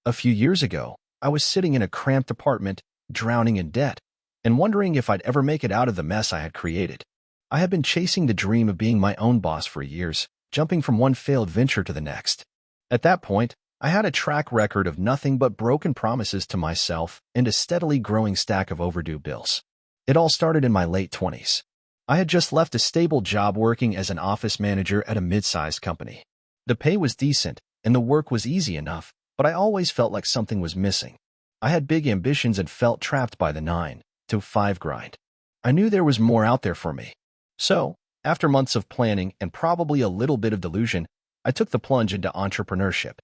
A few years ago, I was sitting in a cramped apartment, drowning in debt, and wondering if I'd ever make it out of the mess I had created. I had been chasing the dream of being my own boss for years, jumping from one failed venture to the next. At that point, I had a track record of nothing but broken promises to myself and a steadily growing stack of overdue bills. It all started in my late 20s. I had just left a stable job working as an office manager at a mid-sized company. The pay was decent, and the work was easy enough, but I always felt like something was missing. I had big ambitions and felt trapped by the 9 to 5 grind. I knew there was more out there for me. So, after months of planning and probably a little bit of delusion, I took the plunge into entrepreneurship.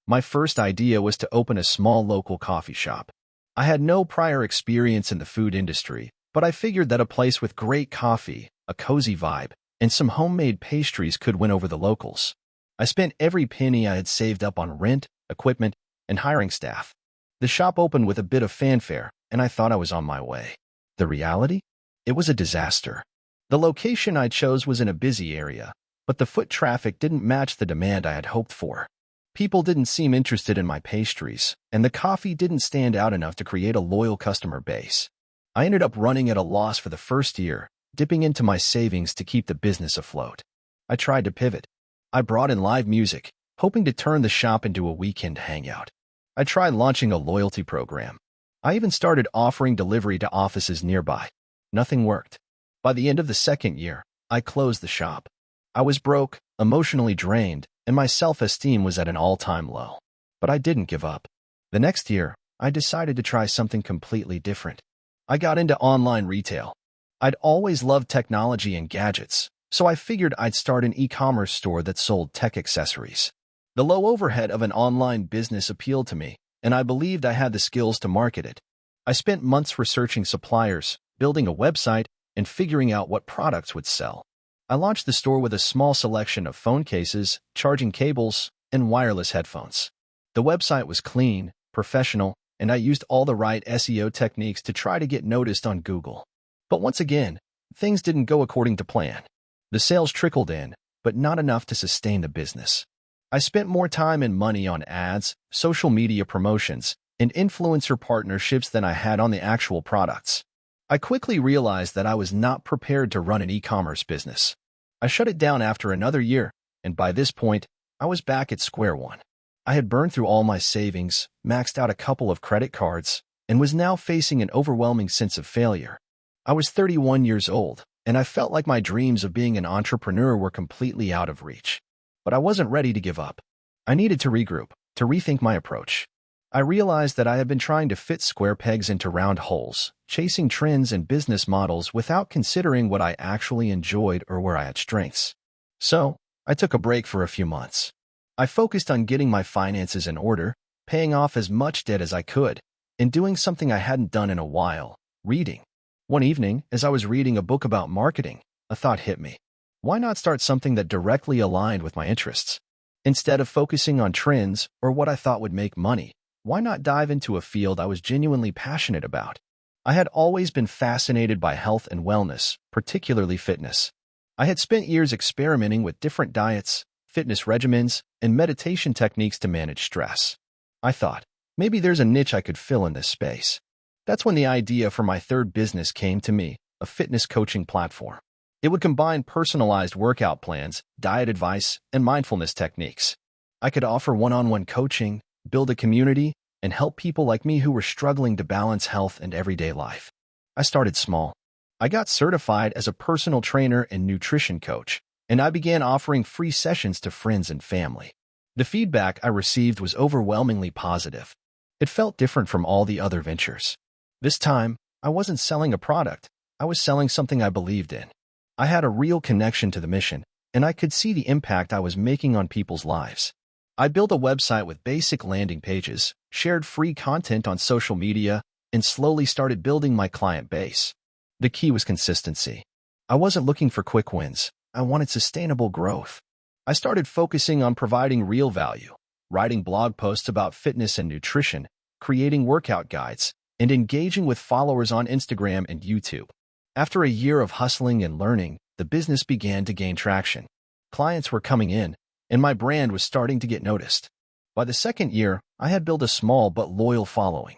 My first idea was to open a small local coffee shop. I had no prior experience in the food industry, but I figured that a place with great coffee, a cozy vibe, and some homemade pastries could win over the locals. I spent every penny I had saved up on rent, equipment, and hiring staff. The shop opened with a bit of fanfare, and I thought I was on my way. The reality? It was a disaster. The location I chose was in a busy area, but the foot traffic didn't match the demand I had hoped for. People didn't seem interested in my pastries, and the coffee didn't stand out enough to create a loyal customer base. I ended up running at a loss for the first year, dipping into my savings to keep the business afloat. I tried to pivot. I brought in live music, hoping to turn the shop into a weekend hangout. I tried launching a loyalty program. I even started offering delivery to offices nearby. Nothing worked. By the end of the second year, I closed the shop. I was broke, emotionally drained, and my self-esteem was at an all-time low. But I didn't give up. The next year, I decided to try something completely different. I got into online retail. I'd always loved technology and gadgets, so I figured I'd start an e-commerce store that sold tech accessories. The low overhead of an online business appealed to me, and I believed I had the skills to market it. I spent months researching suppliers, building a website, and figuring out what products would sell. I launched the store with a small selection of phone cases, charging cables, and wireless headphones. The website was clean, professional, and I used all the right SEO techniques to try to get noticed on Google. But once again, things didn't go according to plan. The sales trickled in, but not enough to sustain the business. I spent more time and money on ads, social media promotions, and influencer partnerships than I had on the actual products. I quickly realized that I was not prepared to run an e-commerce business. I shut it down after another year, and by this point, I was back at square one. I had burned through all my savings, maxed out a couple of credit cards, and was now facing an overwhelming sense of failure. I was 31 years old, and I felt like my dreams of being an entrepreneur were completely out of reach. But I wasn't ready to give up. I needed to regroup, to rethink my approach. I realized that I had been trying to fit square pegs into round holes, chasing trends and business models without considering what I actually enjoyed or where I had strengths. So, I took a break for a few months. I focused on getting my finances in order, paying off as much debt as I could, and doing something I hadn't done in a while, reading. One evening, as I was reading a book about marketing, a thought hit me. Why not start something that directly aligned with my interests? Instead of focusing on trends or what I thought would make money, why not dive into a field I was genuinely passionate about? I had always been fascinated by health and wellness, particularly fitness. I had spent years experimenting with different diets, fitness regimens, and meditation techniques to manage stress. I thought, maybe there's a niche I could fill in this space. That's when the idea for my third business came to me, a fitness coaching platform. It would combine personalized workout plans, diet advice, and mindfulness techniques. I could offer one-on-one coaching, build a community, and help people like me who were struggling to balance health and everyday life. I started small. I got certified as a personal trainer and nutrition coach, and I began offering free sessions to friends and family. The feedback I received was overwhelmingly positive. It felt different from all the other ventures. This time, I wasn't selling a product. I was selling something I believed in. I had a real connection to the mission, and I could see the impact I was making on people's lives. I built a website with basic landing pages, shared free content on social media, and slowly started building my client base. The key was consistency. I wasn't looking for quick wins. I wanted sustainable growth. I started focusing on providing real value, writing blog posts about fitness and nutrition, creating workout guides, and engaging with followers on Instagram and YouTube. After a year of hustling and learning, the business began to gain traction. Clients were coming in, and my brand was starting to get noticed. By the second year, I had built a small but loyal following.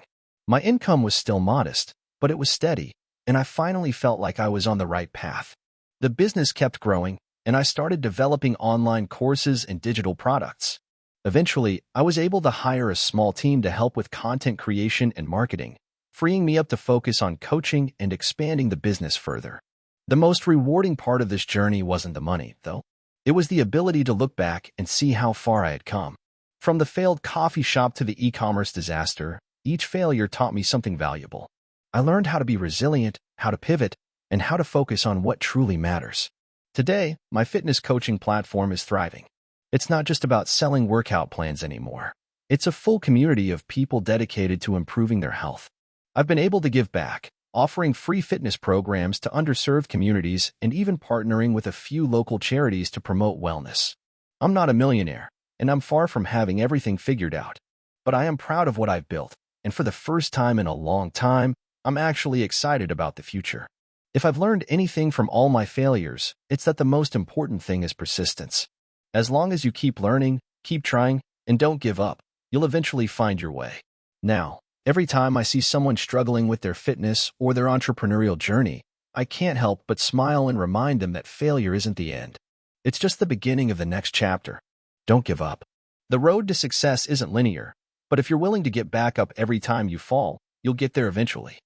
My income was still modest, but it was steady, and I finally felt like I was on the right path. The business kept growing, and I started developing online courses and digital products. Eventually, I was able to hire a small team to help with content creation and marketing, freeing me up to focus on coaching and expanding the business further. The most rewarding part of this journey wasn't the money, though. It was the ability to look back and see how far I had come. From the failed coffee shop to the e-commerce disaster, each failure taught me something valuable. I learned how to be resilient, how to pivot, and how to focus on what truly matters. Today, my fitness coaching platform is thriving. It's not just about selling workout plans anymore. It's a full community of people dedicated to improving their health. I've been able to give back, offering free fitness programs to underserved communities and even partnering with a few local charities to promote wellness. I'm not a millionaire, and I'm far from having everything figured out. But I am proud of what I've built, and for the first time in a long time, I'm actually excited about the future. If I've learned anything from all my failures, it's that the most important thing is persistence. As long as you keep learning, keep trying, and don't give up, you'll eventually find your way. Now, every time I see someone struggling with their fitness or their entrepreneurial journey, I can't help but smile and remind them that failure isn't the end. It's just the beginning of the next chapter. Don't give up. The road to success isn't linear, but if you're willing to get back up every time you fall, you'll get there eventually.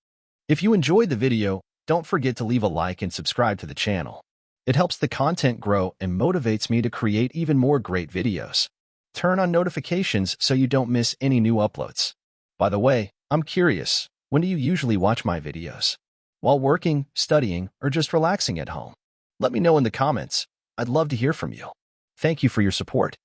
If you enjoyed the video, don't forget to leave a like and subscribe to the channel. It helps the content grow and motivates me to create even more great videos. Turn on notifications so you don't miss any new uploads. By the way, I'm curious, when do you usually watch my videos? While working, studying, or just relaxing at home? Let me know in the comments. I'd love to hear from you. Thank you for your support.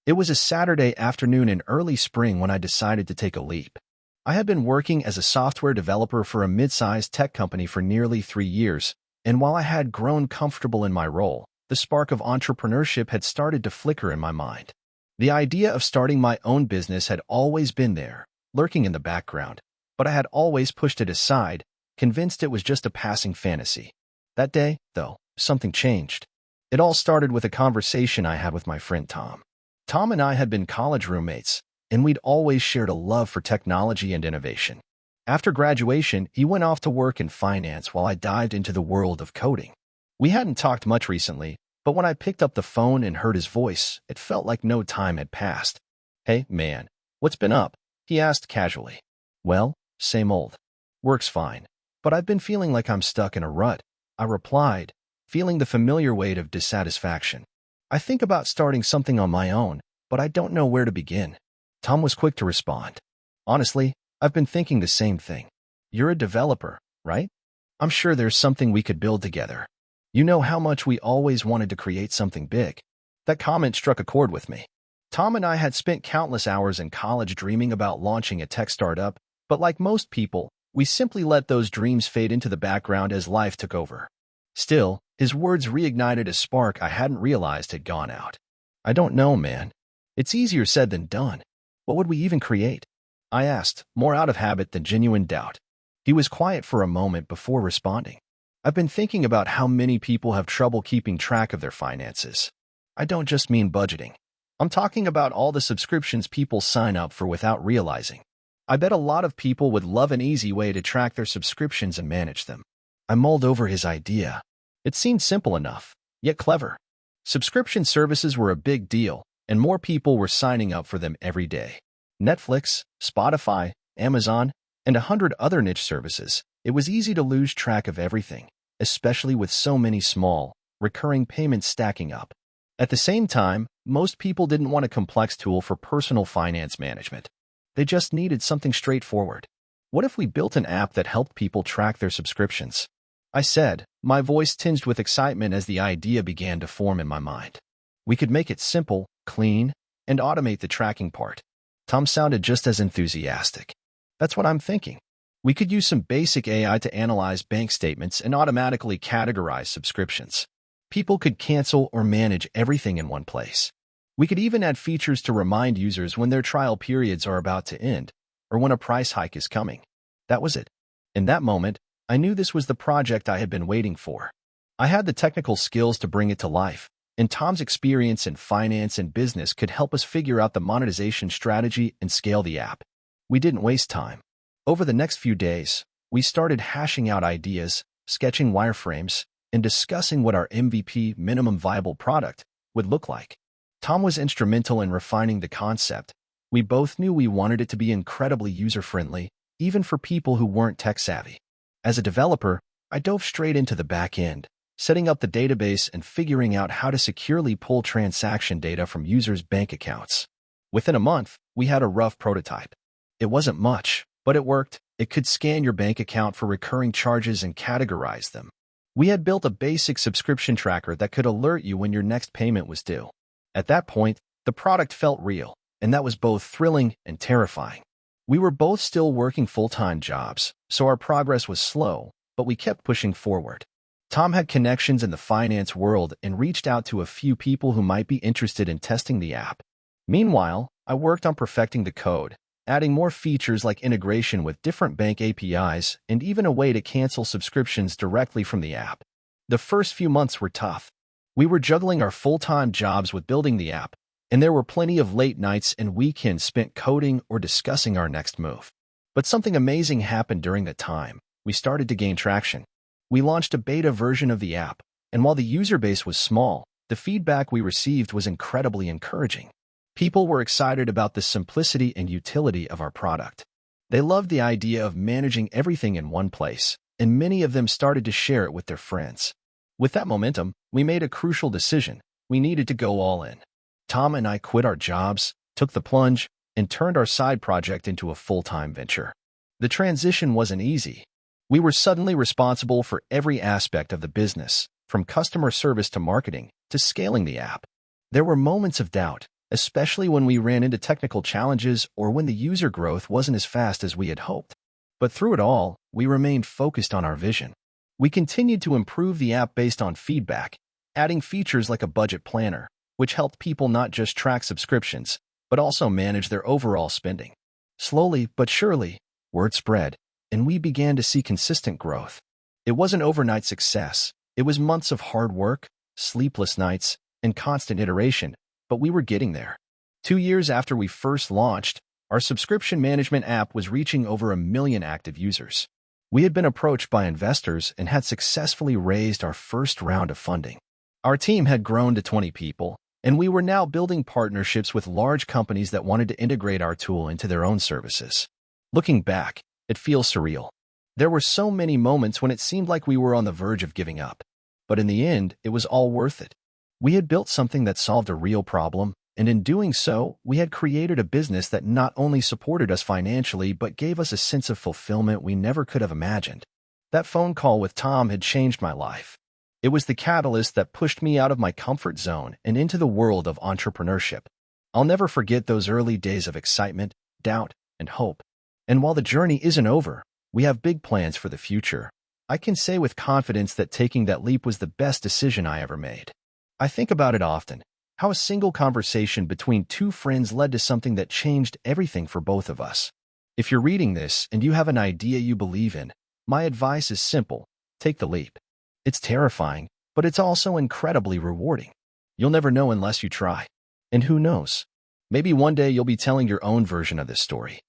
It was a Saturday afternoon in early spring when I decided to take a leap. I had been working as a software developer for a mid-sized tech company for nearly 3 years, and while I had grown comfortable in my role, the spark of entrepreneurship had started to flicker in my mind. The idea of starting my own business had always been there, lurking in the background, but I had always pushed it aside, convinced it was just a passing fantasy. That day, though, something changed. It all started with a conversation I had with my friend Tom. Tom and I had been college roommates, and we'd always shared a love for technology and innovation. After graduation, he went off to work in finance while I dived into the world of coding. We hadn't talked much recently, but when I picked up the phone and heard his voice, it felt like no time had passed. "Hey, man, what's been up?" he asked casually. "Well, same old. Work's fine, but I've been feeling like I'm stuck in a rut," I replied, feeling the familiar weight of dissatisfaction. "I think about starting something on my own, but I don't know where to begin." Tom was quick to respond. "Honestly, I've been thinking the same thing. You're a developer, right? I'm sure there's something we could build together. You know how much we always wanted to create something big." That comment struck a chord with me. Tom and I had spent countless hours in college dreaming about launching a tech startup, but like most people, we simply let those dreams fade into the background as life took over. Still, his words reignited a spark I hadn't realized had gone out. "I don't know, man. It's easier said than done. What would we even create?" I asked, more out of habit than genuine doubt. He was quiet for a moment before responding. "I've been thinking about how many people have trouble keeping track of their finances. I don't just mean budgeting. I'm talking about all the subscriptions people sign up for without realizing. I bet a lot of people would love an easy way to track their subscriptions and manage them." I mulled over his idea. It seemed simple enough, yet clever. Subscription services were a big deal, and more people were signing up for them every day. Netflix, Spotify, Amazon, and 100 other niche services. It was easy to lose track of everything, especially with so many small, recurring payments stacking up. At the same time, most people didn't want a complex tool for personal finance management. They just needed something straightforward. "What if we built an app that helped people track their subscriptions?" I said, my voice tinged with excitement as the idea began to form in my mind. "We could make it simple, clean, and automate the tracking part." Tom sounded just as enthusiastic. "That's what I'm thinking. We could use some basic AI to analyze bank statements and automatically categorize subscriptions. People could cancel or manage everything in one place. We could even add features to remind users when their trial periods are about to end, or when a price hike is coming." That was it. In that moment, I knew this was the project I had been waiting for. I had the technical skills to bring it to life, and Tom's experience in finance and business could help us figure out the monetization strategy and scale the app. We didn't waste time. Over the next few days, we started hashing out ideas, sketching wireframes, and discussing what our MVP, minimum viable product, would look like. Tom was instrumental in refining the concept. We both knew we wanted it to be incredibly user-friendly, even for people who weren't tech-savvy. As a developer, I dove straight into the back end, setting up the database and figuring out how to securely pull transaction data from users' bank accounts. Within a month, we had a rough prototype. It wasn't much, but it worked. It could scan your bank account for recurring charges and categorize them. We had built a basic subscription tracker that could alert you when your next payment was due. At that point, the product felt real, and that was both thrilling and terrifying. We were both still working full-time jobs, so our progress was slow, but we kept pushing forward. Tom had connections in the finance world and reached out to a few people who might be interested in testing the app. Meanwhile, I worked on perfecting the code, adding more features like integration with different bank APIs and even a way to cancel subscriptions directly from the app. The first few months were tough. We were juggling our full-time jobs with building the app, and there were plenty of late nights and weekends spent coding or discussing our next move. But something amazing happened during that time. We started to gain traction. We launched a beta version of the app, and while the user base was small, the feedback we received was incredibly encouraging. People were excited about the simplicity and utility of our product. They loved the idea of managing everything in one place, and many of them started to share it with their friends. With that momentum, we made a crucial decision. We needed to go all in. Tom and I quit our jobs, took the plunge, and turned our side project into a full-time venture. The transition wasn't easy. We were suddenly responsible for every aspect of the business, from customer service to marketing to scaling the app. There were moments of doubt, especially when we ran into technical challenges or when the user growth wasn't as fast as we had hoped. But through it all, we remained focused on our vision. We continued to improve the app based on feedback, adding features like a budget planner, which helped people not just track subscriptions, but also manage their overall spending. Slowly but surely, word spread, and we began to see consistent growth. It wasn't overnight success. It was months of hard work, sleepless nights, and constant iteration, but we were getting there. 2 years after we first launched, our subscription management app was reaching over 1 million active users. We had been approached by investors and had successfully raised our first round of funding. Our team had grown to 20 people, and we were now building partnerships with large companies that wanted to integrate our tool into their own services. Looking back, it feels surreal. There were so many moments when it seemed like we were on the verge of giving up. But in the end, it was all worth it. We had built something that solved a real problem, and in doing so, we had created a business that not only supported us financially but gave us a sense of fulfillment we never could have imagined. That phone call with Tom had changed my life. It was the catalyst that pushed me out of my comfort zone and into the world of entrepreneurship. I'll never forget those early days of excitement, doubt, and hope. And while the journey isn't over, we have big plans for the future. I can say with confidence that taking that leap was the best decision I ever made. I think about it often, how a single conversation between two friends led to something that changed everything for both of us. If you're reading this and you have an idea you believe in, my advice is simple: take the leap. It's terrifying, but it's also incredibly rewarding. You'll never know unless you try. And who knows? Maybe one day you'll be telling your own version of this story.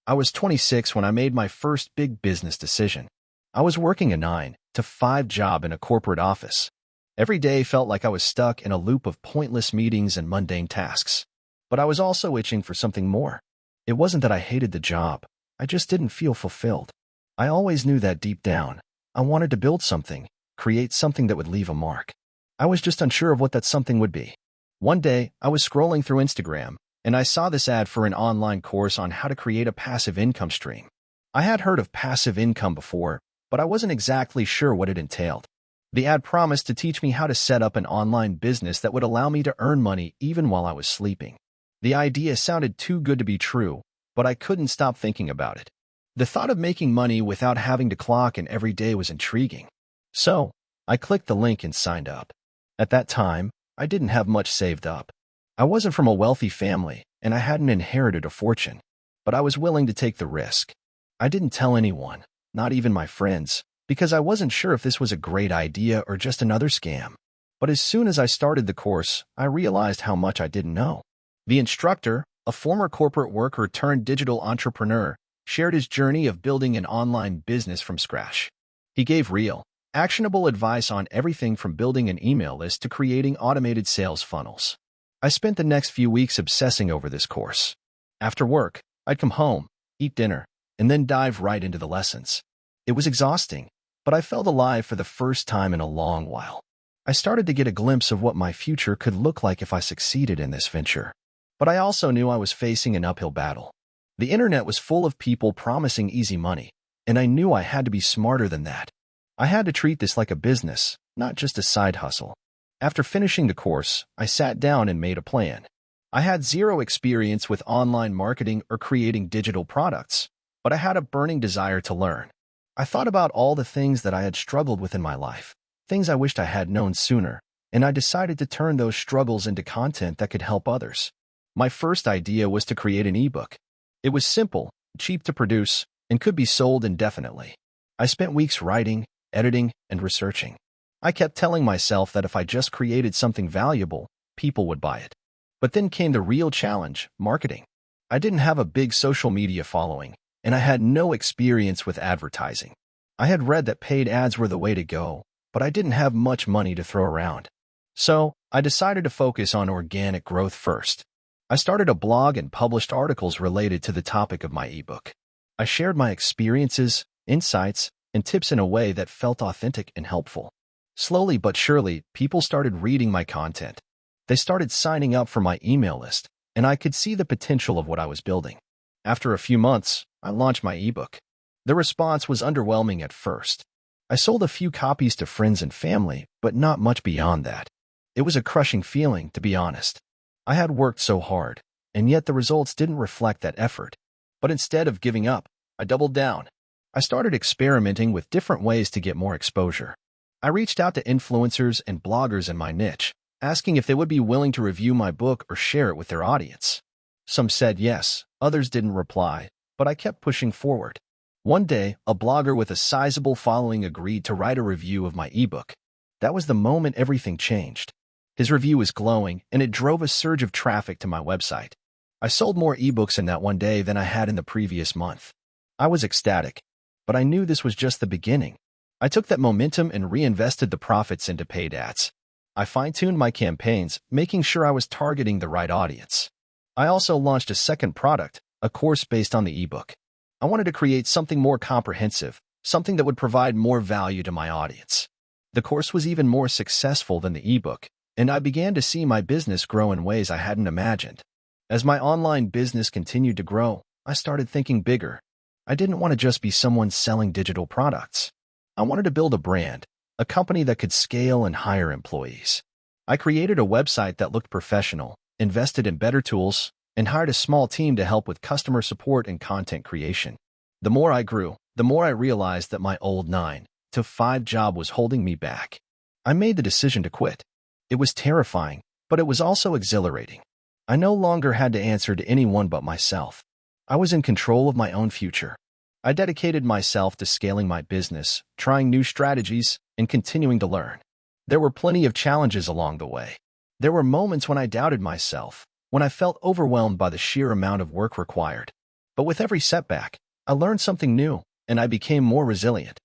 I was 26 when I made my first big business decision. I was working a 9-to-5 job in a corporate office. Every day felt like I was stuck in a loop of pointless meetings and mundane tasks. But I was also itching for something more. It wasn't that I hated the job. I just didn't feel fulfilled. I always knew that deep down. I wanted to build something, create something that would leave a mark. I was just unsure of what that something would be. One day, I was scrolling through Instagram, and I saw this ad for an online course on how to create a passive income stream. I had heard of passive income before, but I wasn't exactly sure what it entailed. The ad promised to teach me how to set up an online business that would allow me to earn money even while I was sleeping. The idea sounded too good to be true, but I couldn't stop thinking about it. The thought of making money without having to clock in every day was intriguing. So, I clicked the link and signed up. At that time, I didn't have much saved up. I wasn't from a wealthy family, and I hadn't inherited a fortune, but I was willing to take the risk. I didn't tell anyone, not even my friends, because I wasn't sure if this was a great idea or just another scam. But as soon as I started the course, I realized how much I didn't know. The instructor, a former corporate worker turned digital entrepreneur, shared his journey of building an online business from scratch. He gave real, actionable advice on everything from building an email list to creating automated sales funnels. I spent the next few weeks obsessing over this course. After work, I'd come home, eat dinner, and then dive right into the lessons. It was exhausting, but I felt alive for the first time in a long while. I started to get a glimpse of what my future could look like if I succeeded in this venture. But I also knew I was facing an uphill battle. The internet was full of people promising easy money, and I knew I had to be smarter than that. I had to treat this like a business, not just a side hustle. After finishing the course, I sat down and made a plan. I had zero experience with online marketing or creating digital products, but I had a burning desire to learn. I thought about all the things that I had struggled with in my life, things I wished I had known sooner, and I decided to turn those struggles into content that could help others. My first idea was to create an ebook. It was simple, cheap to produce, and could be sold indefinitely. I spent weeks writing, editing, and researching. I kept telling myself that if I just created something valuable, people would buy it. But then came the real challenge, marketing. I didn't have a big social media following, and I had no experience with advertising. I had read that paid ads were the way to go, but I didn't have much money to throw around. So, I decided to focus on organic growth first. I started a blog and published articles related to the topic of my ebook. I shared my experiences, insights, and tips in a way that felt authentic and helpful. Slowly but surely, people started reading my content. They started signing up for my email list, and I could see the potential of what I was building. After a few months, I launched my ebook. The response was underwhelming at first. I sold a few copies to friends and family, but not much beyond that. It was a crushing feeling, to be honest. I had worked so hard, and yet the results didn't reflect that effort. But instead of giving up, I doubled down. I started experimenting with different ways to get more exposure. I reached out to influencers and bloggers in my niche, asking if they would be willing to review my book or share it with their audience. Some said yes, others didn't reply, but I kept pushing forward. One day, a blogger with a sizable following agreed to write a review of my ebook. That was the moment everything changed. His review was glowing, and it drove a surge of traffic to my website. I sold more ebooks in that one day than I had in the previous month. I was ecstatic, but I knew this was just the beginning. I took that momentum and reinvested the profits into paid ads. I fine-tuned my campaigns, making sure I was targeting the right audience. I also launched a second product, a course based on the ebook. I wanted to create something more comprehensive, something that would provide more value to my audience. The course was even more successful than the ebook, and I began to see my business grow in ways I hadn't imagined. As my online business continued to grow, I started thinking bigger. I didn't want to just be someone selling digital products. I wanted to build a brand, a company that could scale and hire employees. I created a website that looked professional, invested in better tools, and hired a small team to help with customer support and content creation. The more I grew, the more I realized that my old 9-to-5 job was holding me back. I made the decision to quit. It was terrifying, but it was also exhilarating. I no longer had to answer to anyone but myself. I was in control of my own future. I dedicated myself to scaling my business, trying new strategies, and continuing to learn. There were plenty of challenges along the way. There were moments when I doubted myself, when I felt overwhelmed by the sheer amount of work required. But with every setback, I learned something new, and I became more resilient.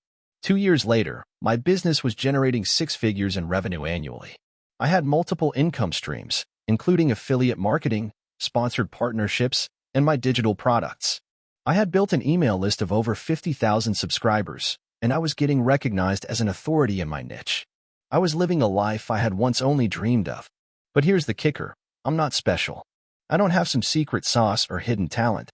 2 years later, my business was generating 6 figures in revenue annually. I had multiple income streams, including affiliate marketing, sponsored partnerships, and my digital products. I had built an email list of over 50,000 subscribers, and I was getting recognized as an authority in my niche. I was living a life I had once only dreamed of. But here's the kicker. I'm not special. I don't have some secret sauce or hidden talent.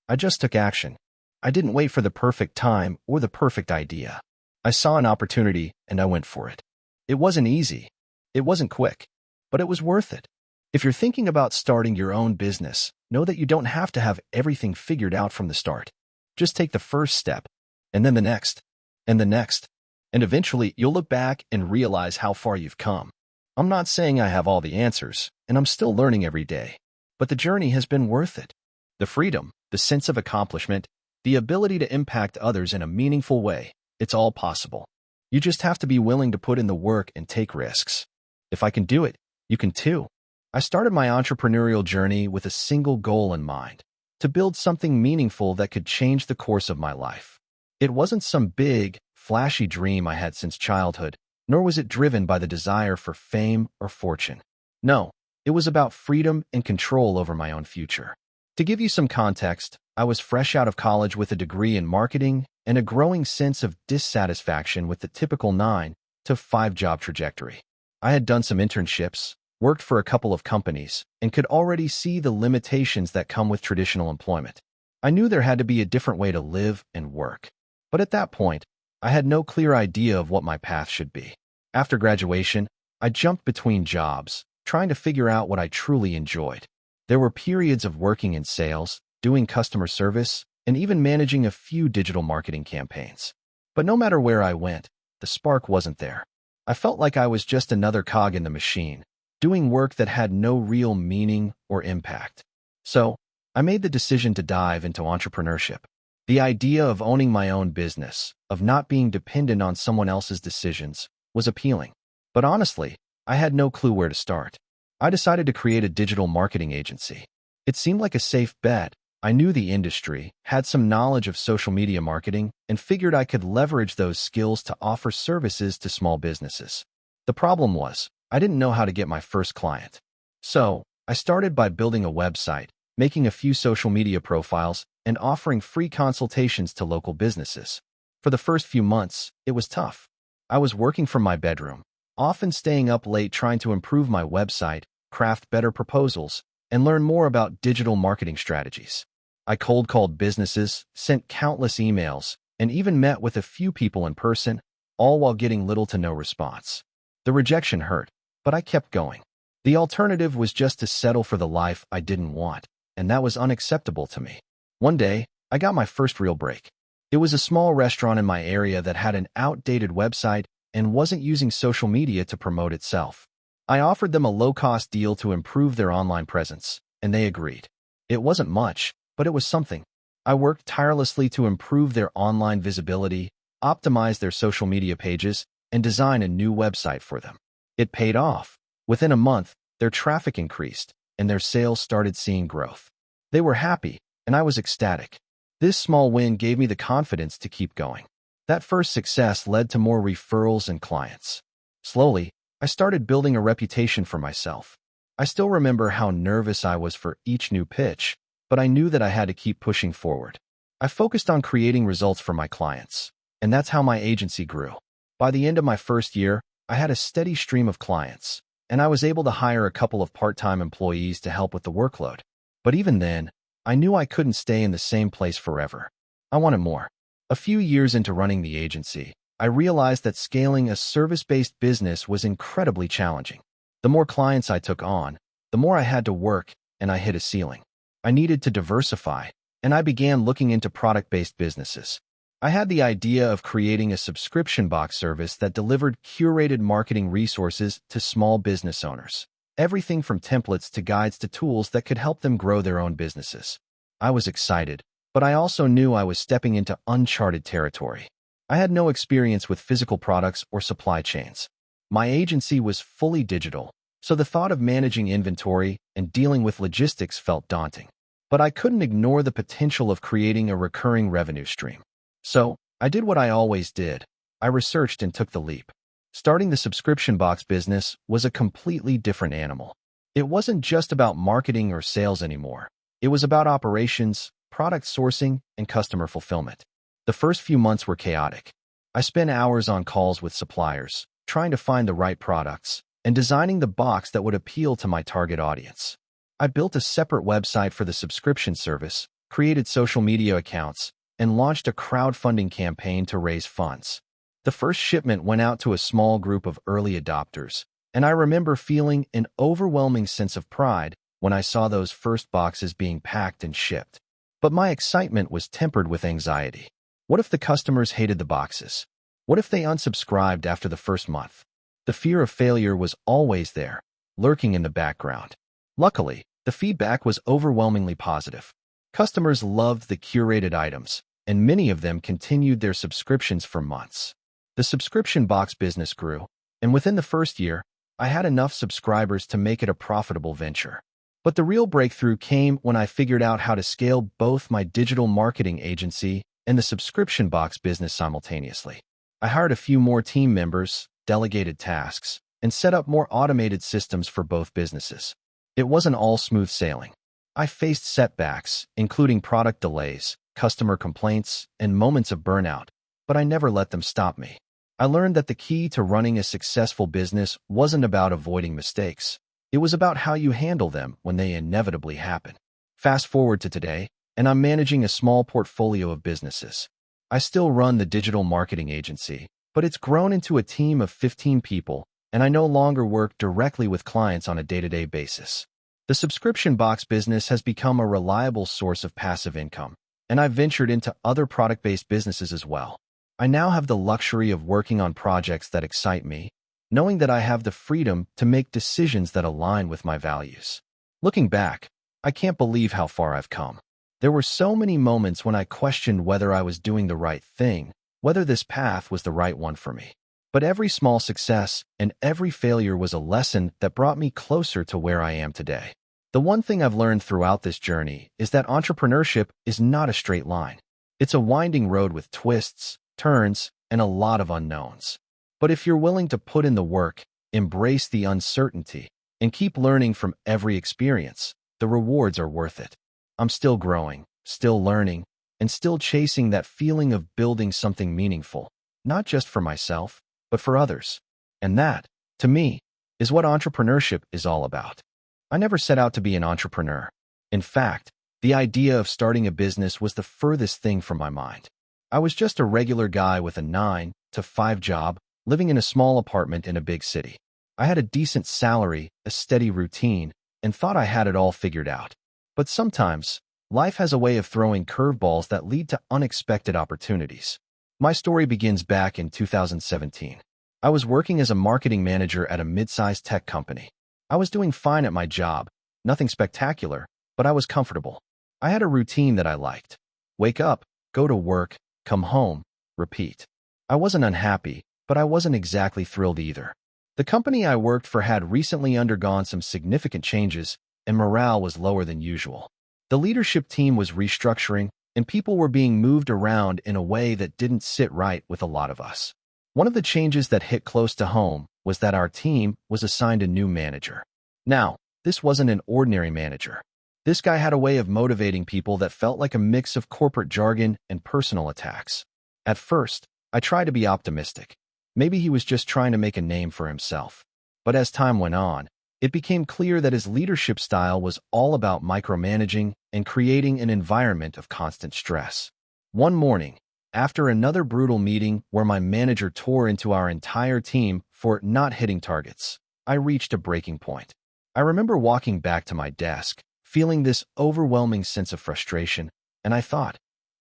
I just took action. I didn't wait for the perfect time or the perfect idea. I saw an opportunity, and I went for it. It wasn't easy. It wasn't quick. But it was worth it. If you're thinking about starting your own business, know that you don't have to have everything figured out from the start. Just take the first step, and then the next, and the next, and eventually you'll look back and realize how far you've come. I'm not saying I have all the answers, and I'm still learning every day, but the journey has been worth it. The freedom, the sense of accomplishment, the ability to impact others in a meaningful way, it's all possible. You just have to be willing to put in the work and take risks. If I can do it, you can too. I started my entrepreneurial journey with a single goal in mind: to build something meaningful that could change the course of my life. It wasn't some big, flashy dream I had since childhood, nor was it driven by the desire for fame or fortune. No, it was about freedom and control over my own future. To give you some context, I was fresh out of college with a degree in marketing and a growing sense of dissatisfaction with the typical 9 to 5 job trajectory. I had done some internships, worked for a couple of companies, and could already see the limitations that come with traditional employment. I knew there had to be a different way to live and work. But at that point, I had no clear idea of what my path should be. After graduation, I jumped between jobs, trying to figure out what I truly enjoyed. There were periods of working in sales, doing customer service, and even managing a few digital marketing campaigns. But no matter where I went, the spark wasn't there. I felt like I was just another cog in the machine, doing work that had no real meaning or impact. So, I made the decision to dive into entrepreneurship. The idea of owning my own business, of not being dependent on someone else's decisions, was appealing. But honestly, I had no clue where to start. I decided to create a digital marketing agency. It seemed like a safe bet. I knew the industry, had some knowledge of social media marketing, and figured I could leverage those skills to offer services to small businesses. The problem was, I didn't know how to get my first client. So, I started by building a website, making a few social media profiles, and offering free consultations to local businesses. For the first few months, it was tough. I was working from my bedroom, often staying up late trying to improve my website, craft better proposals, and learn more about digital marketing strategies. I cold called businesses, sent countless emails, and even met with a few people in person, all while getting little to no response. The rejection hurt, but I kept going. The alternative was just to settle for the life I didn't want, and that was unacceptable to me. One day, I got my first real break. It was a small restaurant in my area that had an outdated website and wasn't using social media to promote itself. I offered them a low-cost deal to improve their online presence, and they agreed. It wasn't much, but it was something. I worked tirelessly to improve their online visibility, optimize their social media pages, and design a new website for them. It paid off. Within a month, their traffic increased, and their sales started seeing growth. They were happy, and I was ecstatic. This small win gave me the confidence to keep going. That first success led to more referrals and clients. Slowly, I started building a reputation for myself. I still remember how nervous I was for each new pitch, but I knew that I had to keep pushing forward. I focused on creating results for my clients, and that's how my agency grew. By the end of my first year, I had a steady stream of clients, and I was able to hire a couple of part-time employees to help with the workload. But even then, I knew I couldn't stay in the same place forever. I wanted more. A few years into running the agency, I realized that scaling a service-based business was incredibly challenging. The more clients I took on, the more I had to work, and I hit a ceiling. I needed to diversify, and I began looking into product-based businesses. I had the idea of creating a subscription box service that delivered curated marketing resources to small business owners. Everything from templates to guides to tools that could help them grow their own businesses. I was excited, but I also knew I was stepping into uncharted territory. I had no experience with physical products or supply chains. My agency was fully digital, so the thought of managing inventory and dealing with logistics felt daunting. But I couldn't ignore the potential of creating a recurring revenue stream. So, I did what I always did. I researched and took the leap. Starting the subscription box business was a completely different animal. It wasn't just about marketing or sales anymore. It was about operations, product sourcing, and customer fulfillment. The first few months were chaotic. I spent hours on calls with suppliers, trying to find the right products, and designing the box that would appeal to my target audience. I built a separate website for the subscription service, created social media accounts, and launched a crowdfunding campaign to raise funds. The first shipment went out to a small group of early adopters, and I remember feeling an overwhelming sense of pride when I saw those first boxes being packed and shipped. But my excitement was tempered with anxiety. What if the customers hated the boxes? What if they unsubscribed after the first month? The fear of failure was always there, lurking in the background. Luckily, the feedback was overwhelmingly positive. Customers loved the curated items, and many of them continued their subscriptions for months. The subscription box business grew, and within the first year, I had enough subscribers to make it a profitable venture. But the real breakthrough came when I figured out how to scale both my digital marketing agency and the subscription box business simultaneously. I hired a few more team members, delegated tasks, and set up more automated systems for both businesses. It wasn't all smooth sailing. I faced setbacks, including product delays, customer complaints, and moments of burnout, but I never let them stop me. I learned that the key to running a successful business wasn't about avoiding mistakes. It was about how you handle them when they inevitably happen. Fast forward to today, and I'm managing a small portfolio of businesses. I still run the digital marketing agency, but it's grown into a team of 15 people, and I no longer work directly with clients on a day-to-day basis. The subscription box business has become a reliable source of passive income, and I've ventured into other product-based businesses as well. I now have the luxury of working on projects that excite me, knowing that I have the freedom to make decisions that align with my values. Looking back, I can't believe how far I've come. There were so many moments when I questioned whether I was doing the right thing, whether this path was the right one for me. But every small success and every failure was a lesson that brought me closer to where I am today. The one thing I've learned throughout this journey is that entrepreneurship is not a straight line. It's a winding road with twists, turns, and a lot of unknowns. But if you're willing to put in the work, embrace the uncertainty, and keep learning from every experience, the rewards are worth it. I'm still growing, still learning, and still chasing that feeling of building something meaningful, not just for myself, but for others. And that, to me, is what entrepreneurship is all about. I never set out to be an entrepreneur. In fact, the idea of starting a business was the furthest thing from my mind. I was just a regular guy with a 9-to-5 job, living in a small apartment in a big city. I had a decent salary, a steady routine, and thought I had it all figured out. But sometimes, life has a way of throwing curveballs that lead to unexpected opportunities. My story begins back in 2017. I was working as a marketing manager at a mid-sized tech company. I was doing fine at my job, nothing spectacular, but I was comfortable. I had a routine that I liked. Wake up, go to work, come home, repeat. I wasn't unhappy, but I wasn't exactly thrilled either. The company I worked for had recently undergone some significant changes, and morale was lower than usual. The leadership team was restructuring, and people were being moved around in a way that didn't sit right with a lot of us. One of the changes that hit close to home was that our team was assigned a new manager. Now, this wasn't an ordinary manager. This guy had a way of motivating people that felt like a mix of corporate jargon and personal attacks. At first, I tried to be optimistic. Maybe he was just trying to make a name for himself. But as time went on, it became clear that his leadership style was all about micromanaging and creating an environment of constant stress. One morning, after another brutal meeting where my manager tore into our entire team for not hitting targets, I reached a breaking point. I remember walking back to my desk, feeling this overwhelming sense of frustration, and I thought,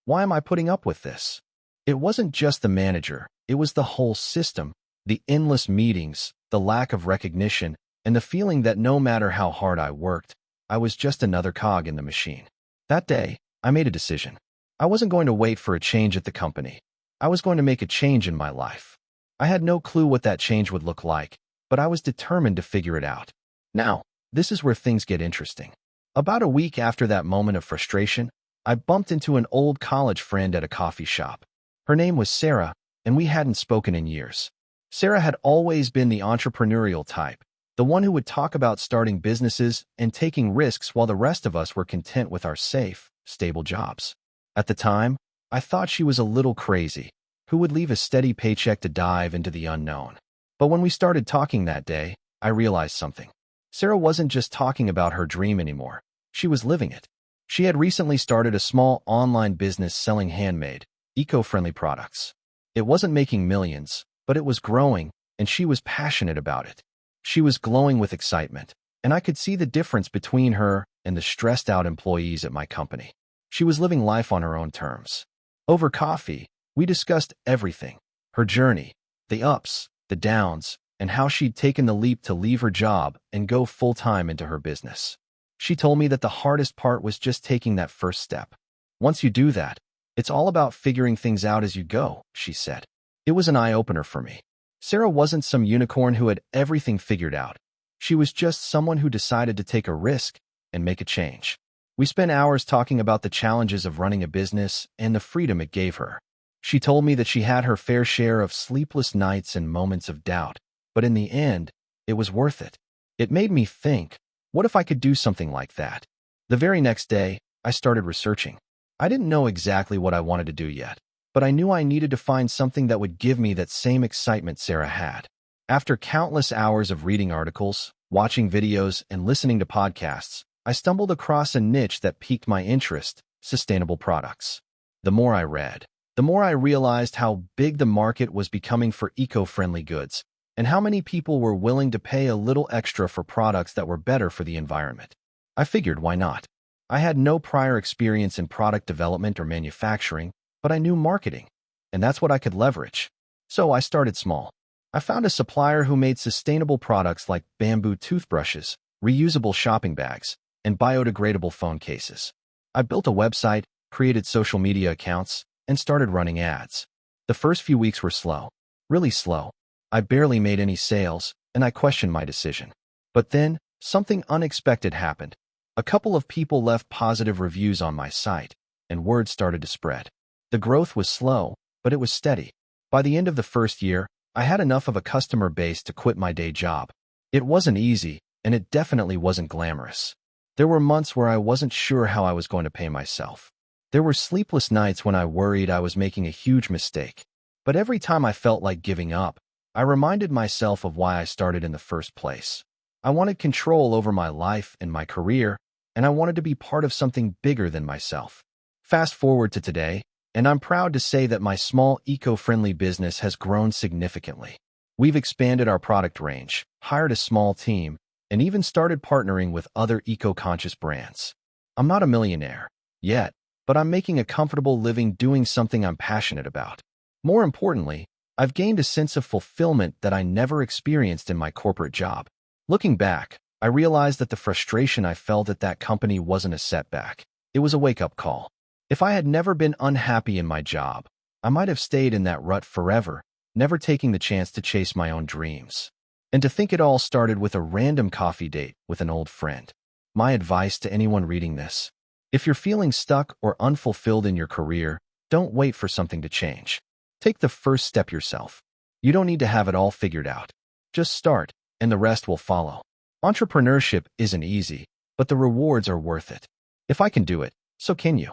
why am I putting up with this? It wasn't just the manager, it was the whole system, the endless meetings, the lack of recognition, and the feeling that no matter how hard I worked, I was just another cog in the machine. That day, I made a decision. I wasn't going to wait for a change at the company. I was going to make a change in my life. I had no clue what that change would look like, but I was determined to figure it out. Now, this is where things get interesting. About a week after that moment of frustration, I bumped into an old college friend at a coffee shop. Her name was Sarah, and we hadn't spoken in years. Sarah had always been the entrepreneurial type, the one who would talk about starting businesses and taking risks while the rest of us were content with our safe, stable jobs. At the time, I thought she was a little crazy, who would leave a steady paycheck to dive into the unknown. But when we started talking that day, I realized something. Sarah wasn't just talking about her dream anymore. She was living it. She had recently started a small online business selling handmade, eco-friendly products. It wasn't making millions, but it was growing, and she was passionate about it. She was glowing with excitement, and I could see the difference between her and the stressed-out employees at my company. She was living life on her own terms. Over coffee, we discussed everything: her journey, the ups, the downs, and how she'd taken the leap to leave her job and go full-time into her business. She told me that the hardest part was just taking that first step. Once you do that, it's all about figuring things out as you go, she said. It was an eye-opener for me. Sarah wasn't some unicorn who had everything figured out. She was just someone who decided to take a risk and make a change. We spent hours talking about the challenges of running a business and the freedom it gave her. She told me that she had her fair share of sleepless nights and moments of doubt, but in the end, it was worth it. It made me think, what if I could do something like that? The very next day, I started researching. I didn't know exactly what I wanted to do yet, but I knew I needed to find something that would give me that same excitement Sarah had. After countless hours of reading articles, watching videos, and listening to podcasts, I stumbled across a niche that piqued my interest: sustainable products. The more I read, the more I realized how big the market was becoming for eco-friendly goods, and how many people were willing to pay a little extra for products that were better for the environment. I figured, why not? I had no prior experience in product development or manufacturing, but I knew marketing, and that's what I could leverage. So I started small. I found a supplier who made sustainable products like bamboo toothbrushes, reusable shopping bags, and biodegradable phone cases. I built a website, created social media accounts, and started running ads. The first few weeks were slow, really slow. I barely made any sales, and I questioned my decision. But then, something unexpected happened. A couple of people left positive reviews on my site, and word started to spread. The growth was slow, but it was steady. By the end of the first year, I had enough of a customer base to quit my day job. It wasn't easy, and it definitely wasn't glamorous. There were months where I wasn't sure how I was going to pay myself. There were sleepless nights when I worried I was making a huge mistake. But every time I felt like giving up, I reminded myself of why I started in the first place. I wanted control over my life and my career, and I wanted to be part of something bigger than myself. Fast forward to today, and I'm proud to say that my small eco-friendly business has grown significantly. We've expanded our product range, hired a small team, and even started partnering with other eco-conscious brands. I'm not a millionaire yet, but I'm making a comfortable living doing something I'm passionate about. More importantly, I've gained a sense of fulfillment that I never experienced in my corporate job. Looking back, I realized that the frustration I felt at that company wasn't a setback. It was a wake-up call. If I had never been unhappy in my job, I might have stayed in that rut forever, never taking the chance to chase my own dreams. And to think it all started with a random coffee date with an old friend. My advice to anyone reading this: if you're feeling stuck or unfulfilled in your career, don't wait for something to change. Take the first step yourself. You don't need to have it all figured out. Just start, and the rest will follow. Entrepreneurship isn't easy, but the rewards are worth it. If I can do it, so can you.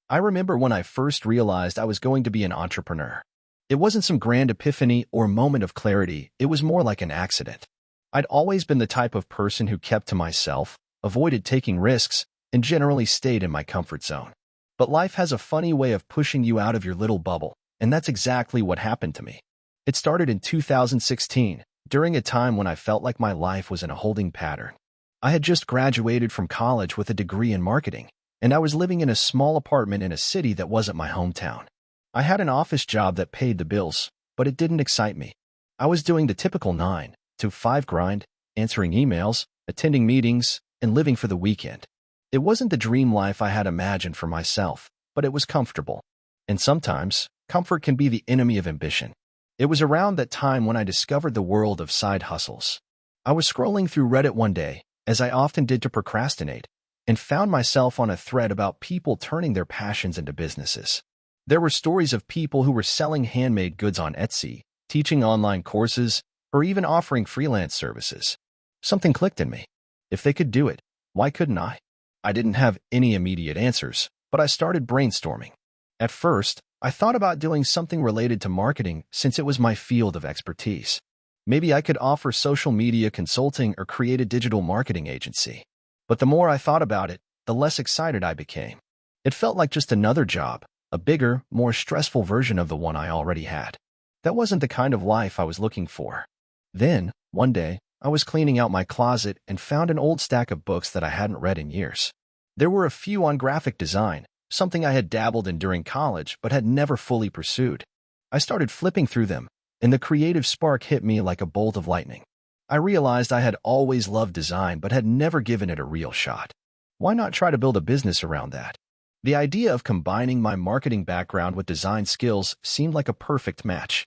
I remember when I first realized I was going to be an entrepreneur. It wasn't some grand epiphany or moment of clarity, it was more like an accident. I'd always been the type of person who kept to myself, avoided taking risks, and generally stayed in my comfort zone. But life has a funny way of pushing you out of your little bubble, and that's exactly what happened to me. It started in 2016, during a time when I felt like my life was in a holding pattern. I had just graduated from college with a degree in marketing, and I was living in a small apartment in a city that wasn't my hometown. I had an office job that paid the bills, but it didn't excite me. I was doing the typical 9 to 5 grind, answering emails, attending meetings, and living for the weekend. It wasn't the dream life I had imagined for myself, but it was comfortable. And sometimes, comfort can be the enemy of ambition. It was around that time when I discovered the world of side hustles. I was scrolling through Reddit one day, as I often did to procrastinate, and found myself on a thread about people turning their passions into businesses. There were stories of people who were selling handmade goods on Etsy, teaching online courses, or even offering freelance services. Something clicked in me. If they could do it, why couldn't I? I didn't have any immediate answers, but I started brainstorming. At first, I thought about doing something related to marketing since it was my field of expertise. Maybe I could offer social media consulting or create a digital marketing agency. But the more I thought about it, the less excited I became. It felt like just another job, a bigger, more stressful version of the one I already had. That wasn't the kind of life I was looking for. Then, one day, I was cleaning out my closet and found an old stack of books that I hadn't read in years. There were a few on graphic design, something I had dabbled in during college but had never fully pursued. I started flipping through them, and the creative spark hit me like a bolt of lightning. I realized I had always loved design but had never given it a real shot. Why not try to build a business around that? The idea of combining my marketing background with design skills seemed like a perfect match.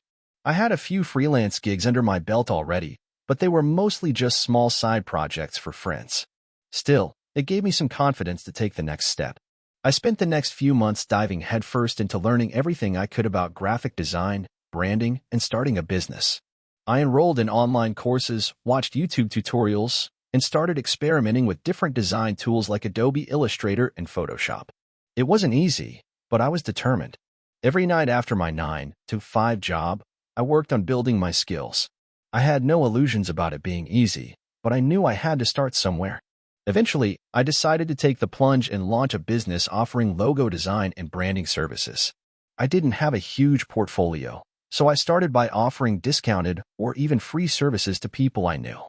I had a few freelance gigs under my belt already, but they were mostly just small side projects for friends. Still, it gave me some confidence to take the next step. I spent the next few months diving headfirst into learning everything I could about graphic design, branding, and starting a business. I enrolled in online courses, watched YouTube tutorials, and started experimenting with different design tools like Adobe Illustrator and Photoshop. It wasn't easy, but I was determined. Every night after my 9 to 5 job, I worked on building my skills. I had no illusions about it being easy, but I knew I had to start somewhere. Eventually, I decided to take the plunge and launch a business offering logo design and branding services. I didn't have a huge portfolio, so I started by offering discounted or even free services to people I knew.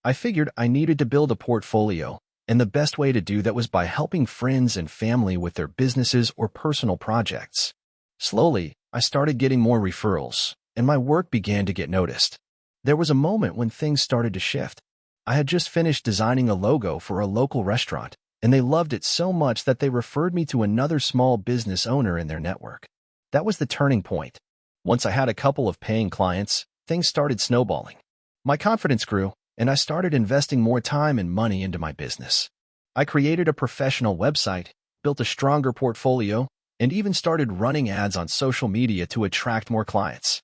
I figured I needed to build a portfolio, and the best way to do that was by helping friends and family with their businesses or personal projects. Slowly, I started getting more referrals, and my work began to get noticed. There was a moment when things started to shift. I had just finished designing a logo for a local restaurant, and they loved it so much that they referred me to another small business owner in their network. That was the turning point. Once I had a couple of paying clients, things started snowballing. My confidence grew, and I started investing more time and money into my business. I created a professional website, built a stronger portfolio, and even started running ads on social media to attract more clients.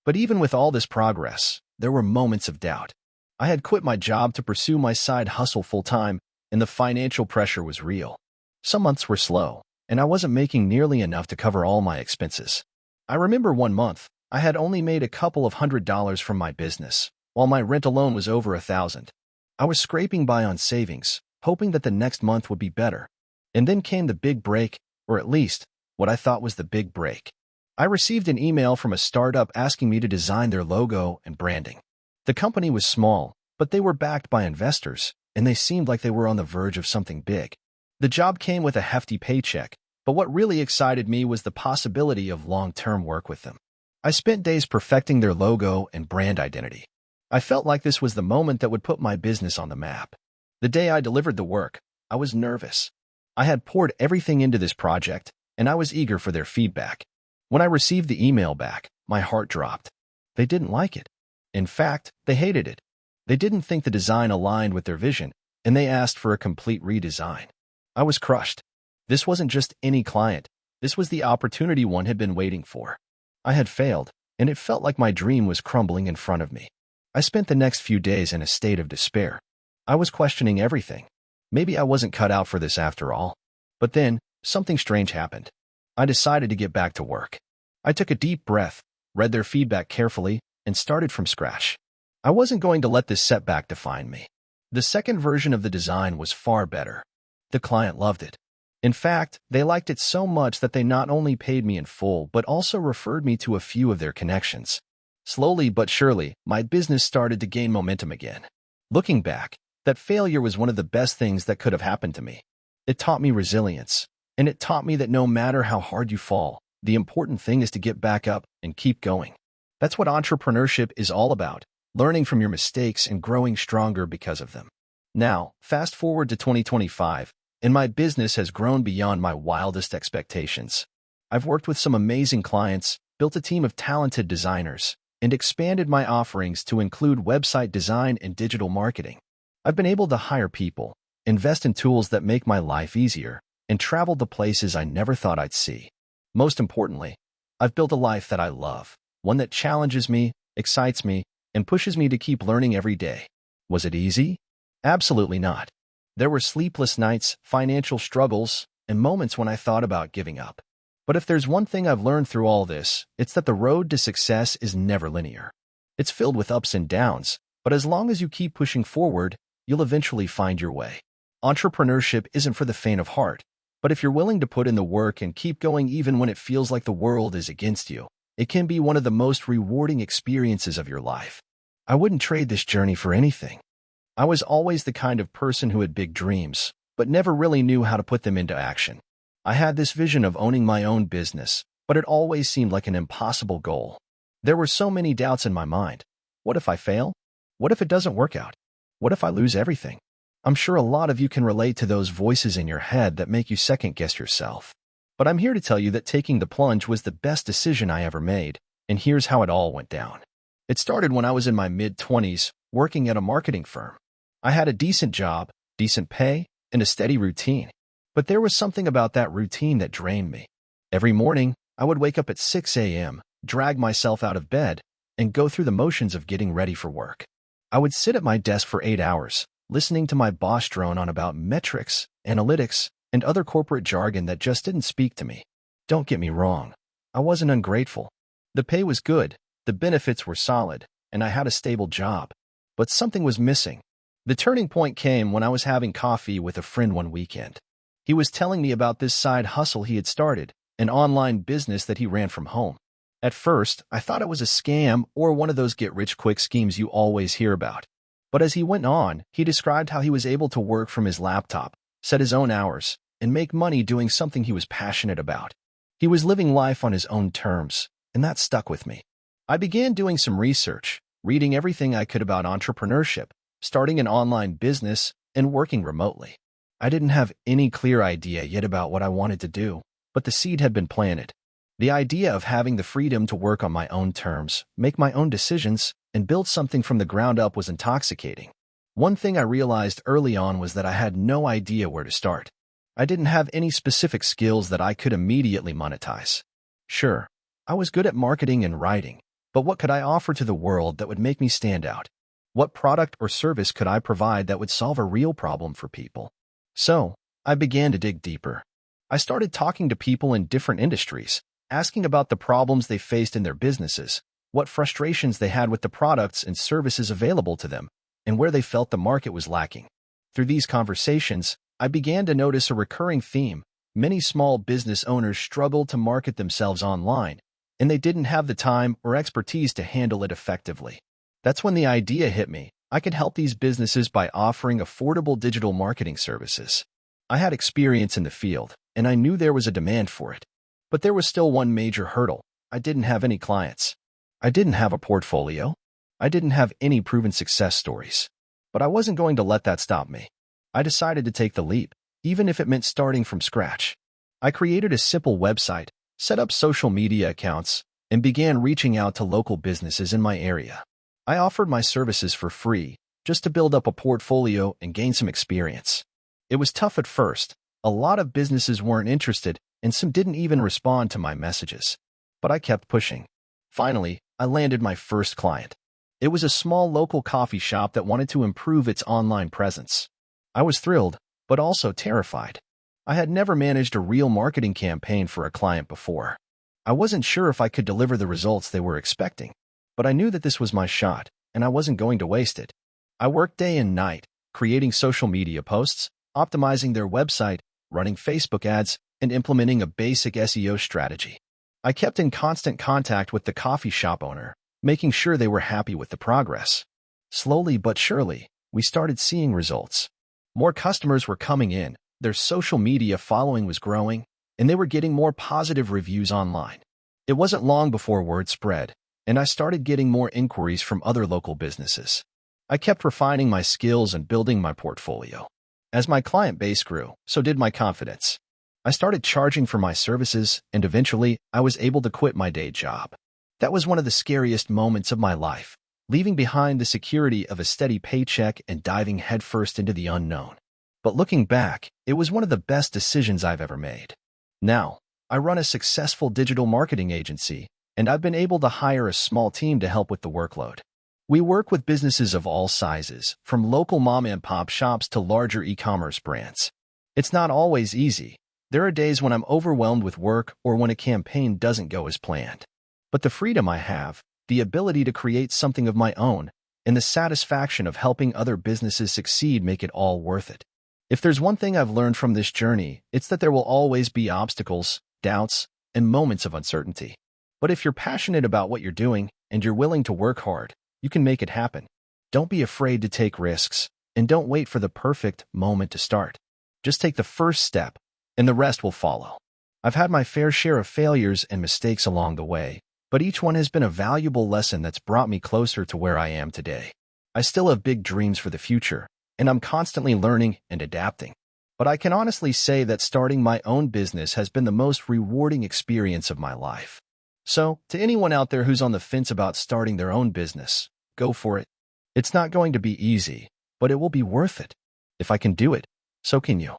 But even with all this progress, there were moments of doubt. I had quit my job to pursue my side hustle full-time, and the financial pressure was real. Some months were slow, and I wasn't making nearly enough to cover all my expenses. I remember one month, I had only made a couple of $100s from my business, while my rent alone was over $1,000. I was scraping by on savings, hoping that the next month would be better. And then came the big break, or at least, what I thought was the big break. I received an email from a startup asking me to design their logo and branding. The company was small, but they were backed by investors, and they seemed like they were on the verge of something big. The job came with a hefty paycheck, but what really excited me was the possibility of long-term work with them. I spent days perfecting their logo and brand identity. I felt like this was the moment that would put my business on the map. The day I delivered the work, I was nervous. I had poured everything into this project, and I was eager for their feedback. When I received the email back, my heart dropped. They didn't like it. In fact, they hated it. They didn't think the design aligned with their vision, and they asked for a complete redesign. I was crushed. This wasn't just any client. This was the opportunity one had been waiting for. I had failed, and it felt like my dream was crumbling in front of me. I spent the next few days in a state of despair. I was questioning everything. Maybe I wasn't cut out for this after all. But then, something strange happened. I decided to get back to work. I took a deep breath, read their feedback carefully, and started from scratch. I wasn't going to let this setback define me. The second version of the design was far better. The client loved it. In fact, they liked it so much that they not only paid me in full but also referred me to a few of their connections. Slowly but surely, my business started to gain momentum again. Looking back, that failure was one of the best things that could have happened to me. It taught me resilience, and it taught me that no matter how hard you fall, the important thing is to get back up and keep going. That's what entrepreneurship is all about, learning from your mistakes and growing stronger because of them. Now, fast forward to 2025, and my business has grown beyond my wildest expectations. I've worked with some amazing clients, built a team of talented designers, and expanded my offerings to include website design and digital marketing. I've been able to hire people, invest in tools that make my life easier, and travel to places I never thought I'd see. Most importantly, I've built a life that I love, one that challenges me, excites me, and pushes me to keep learning every day. Was it easy? Absolutely not. There were sleepless nights, financial struggles, and moments when I thought about giving up. But if there's one thing I've learned through all this, it's that the road to success is never linear. It's filled with ups and downs, but as long as you keep pushing forward, you'll eventually find your way. Entrepreneurship isn't for the faint of heart, but if you're willing to put in the work and keep going even when it feels like the world is against you, it can be one of the most rewarding experiences of your life. I wouldn't trade this journey for anything. I was always the kind of person who had big dreams, but never really knew how to put them into action. I had this vision of owning my own business, but it always seemed like an impossible goal. There were so many doubts in my mind. What if I fail? What if it doesn't work out? What if I lose everything? I'm sure a lot of you can relate to those voices in your head that make you second-guess yourself. But I'm here to tell you that taking the plunge was the best decision I ever made, and here's how it all went down. It started when I was in my mid-20s, working at a marketing firm. I had a decent job, decent pay, and a steady routine. But there was something about that routine that drained me. Every morning, I would wake up at 6 a.m., drag myself out of bed, and go through the motions of getting ready for work. I would sit at my desk for 8 hours, listening to my boss drone on about metrics, analytics, and other corporate jargon that just didn't speak to me. Don't get me wrong. I wasn't ungrateful. The pay was good, the benefits were solid, and I had a stable job. But something was missing. The turning point came when I was having coffee with a friend one weekend. He was telling me about this side hustle he had started, an online business that he ran from home. At first, I thought it was a scam or one of those get-rich-quick schemes you always hear about. But as he went on, he described how he was able to work from his laptop, set his own hours, and make money doing something he was passionate about. He was living life on his own terms, and that stuck with me. I began doing some research, reading everything I could about entrepreneurship, starting an online business, and working remotely. I didn't have any clear idea yet about what I wanted to do, but the seed had been planted. The idea of having the freedom to work on my own terms, make my own decisions, and build something from the ground up was intoxicating. One thing I realized early on was that I had no idea where to start. I didn't have any specific skills that I could immediately monetize. Sure, I was good at marketing and writing, but what could I offer to the world that would make me stand out? What product or service could I provide that would solve a real problem for people? So, I began to dig deeper. I started talking to people in different industries, asking about the problems they faced in their businesses, what frustrations they had with the products and services available to them, and where they felt the market was lacking. Through these conversations, I began to notice a recurring theme. Many small business owners struggled to market themselves online, and they didn't have the time or expertise to handle it effectively. That's when the idea hit me. I could help these businesses by offering affordable digital marketing services. I had experience in the field, and I knew there was a demand for it. But there was still one major hurdle. I didn't have any clients. I didn't have a portfolio. I didn't have any proven success stories. But I wasn't going to let that stop me. I decided to take the leap, even if it meant starting from scratch. I created a simple website, set up social media accounts, and began reaching out to local businesses in my area. I offered my services for free, just to build up a portfolio and gain some experience. It was tough at first. A lot of businesses weren't interested, and some didn't even respond to my messages. But I kept pushing. Finally, I landed my first client. It was a small local coffee shop that wanted to improve its online presence. I was thrilled, but also terrified. I had never managed a real marketing campaign for a client before. I wasn't sure if I could deliver the results they were expecting, but I knew that this was my shot, and I wasn't going to waste it. I worked day and night, creating social media posts, optimizing their website, running Facebook ads, and implementing a basic SEO strategy. I kept in constant contact with the coffee shop owner, making sure they were happy with the progress. Slowly but surely, we started seeing results. More customers were coming in, their social media following was growing, and they were getting more positive reviews online. It wasn't long before word spread, and I started getting more inquiries from other local businesses. I kept refining my skills and building my portfolio. As my client base grew, so did my confidence. I started charging for my services, and eventually, I was able to quit my day job. That was one of the scariest moments of my life, leaving behind the security of a steady paycheck and diving headfirst into the unknown. But looking back, it was one of the best decisions I've ever made. Now, I run a successful digital marketing agency, and I've been able to hire a small team to help with the workload. We work with businesses of all sizes, from local mom-and-pop shops to larger e-commerce brands. It's not always easy. There are days when I'm overwhelmed with work or when a campaign doesn't go as planned. But the freedom I have, the ability to create something of my own, and the satisfaction of helping other businesses succeed make it all worth it. If there's one thing I've learned from this journey, it's that there will always be obstacles, doubts, and moments of uncertainty. But if you're passionate about what you're doing and you're willing to work hard, you can make it happen. Don't be afraid to take risks, and don't wait for the perfect moment to start. Just take the first step, and the rest will follow. I've had my fair share of failures and mistakes along the way, but each one has been a valuable lesson that's brought me closer to where I am today. I still have big dreams for the future, and I'm constantly learning and adapting. But I can honestly say that starting my own business has been the most rewarding experience of my life. So, to anyone out there who's on the fence about starting their own business, go for it. It's not going to be easy, but it will be worth it. If I can do it, so can you.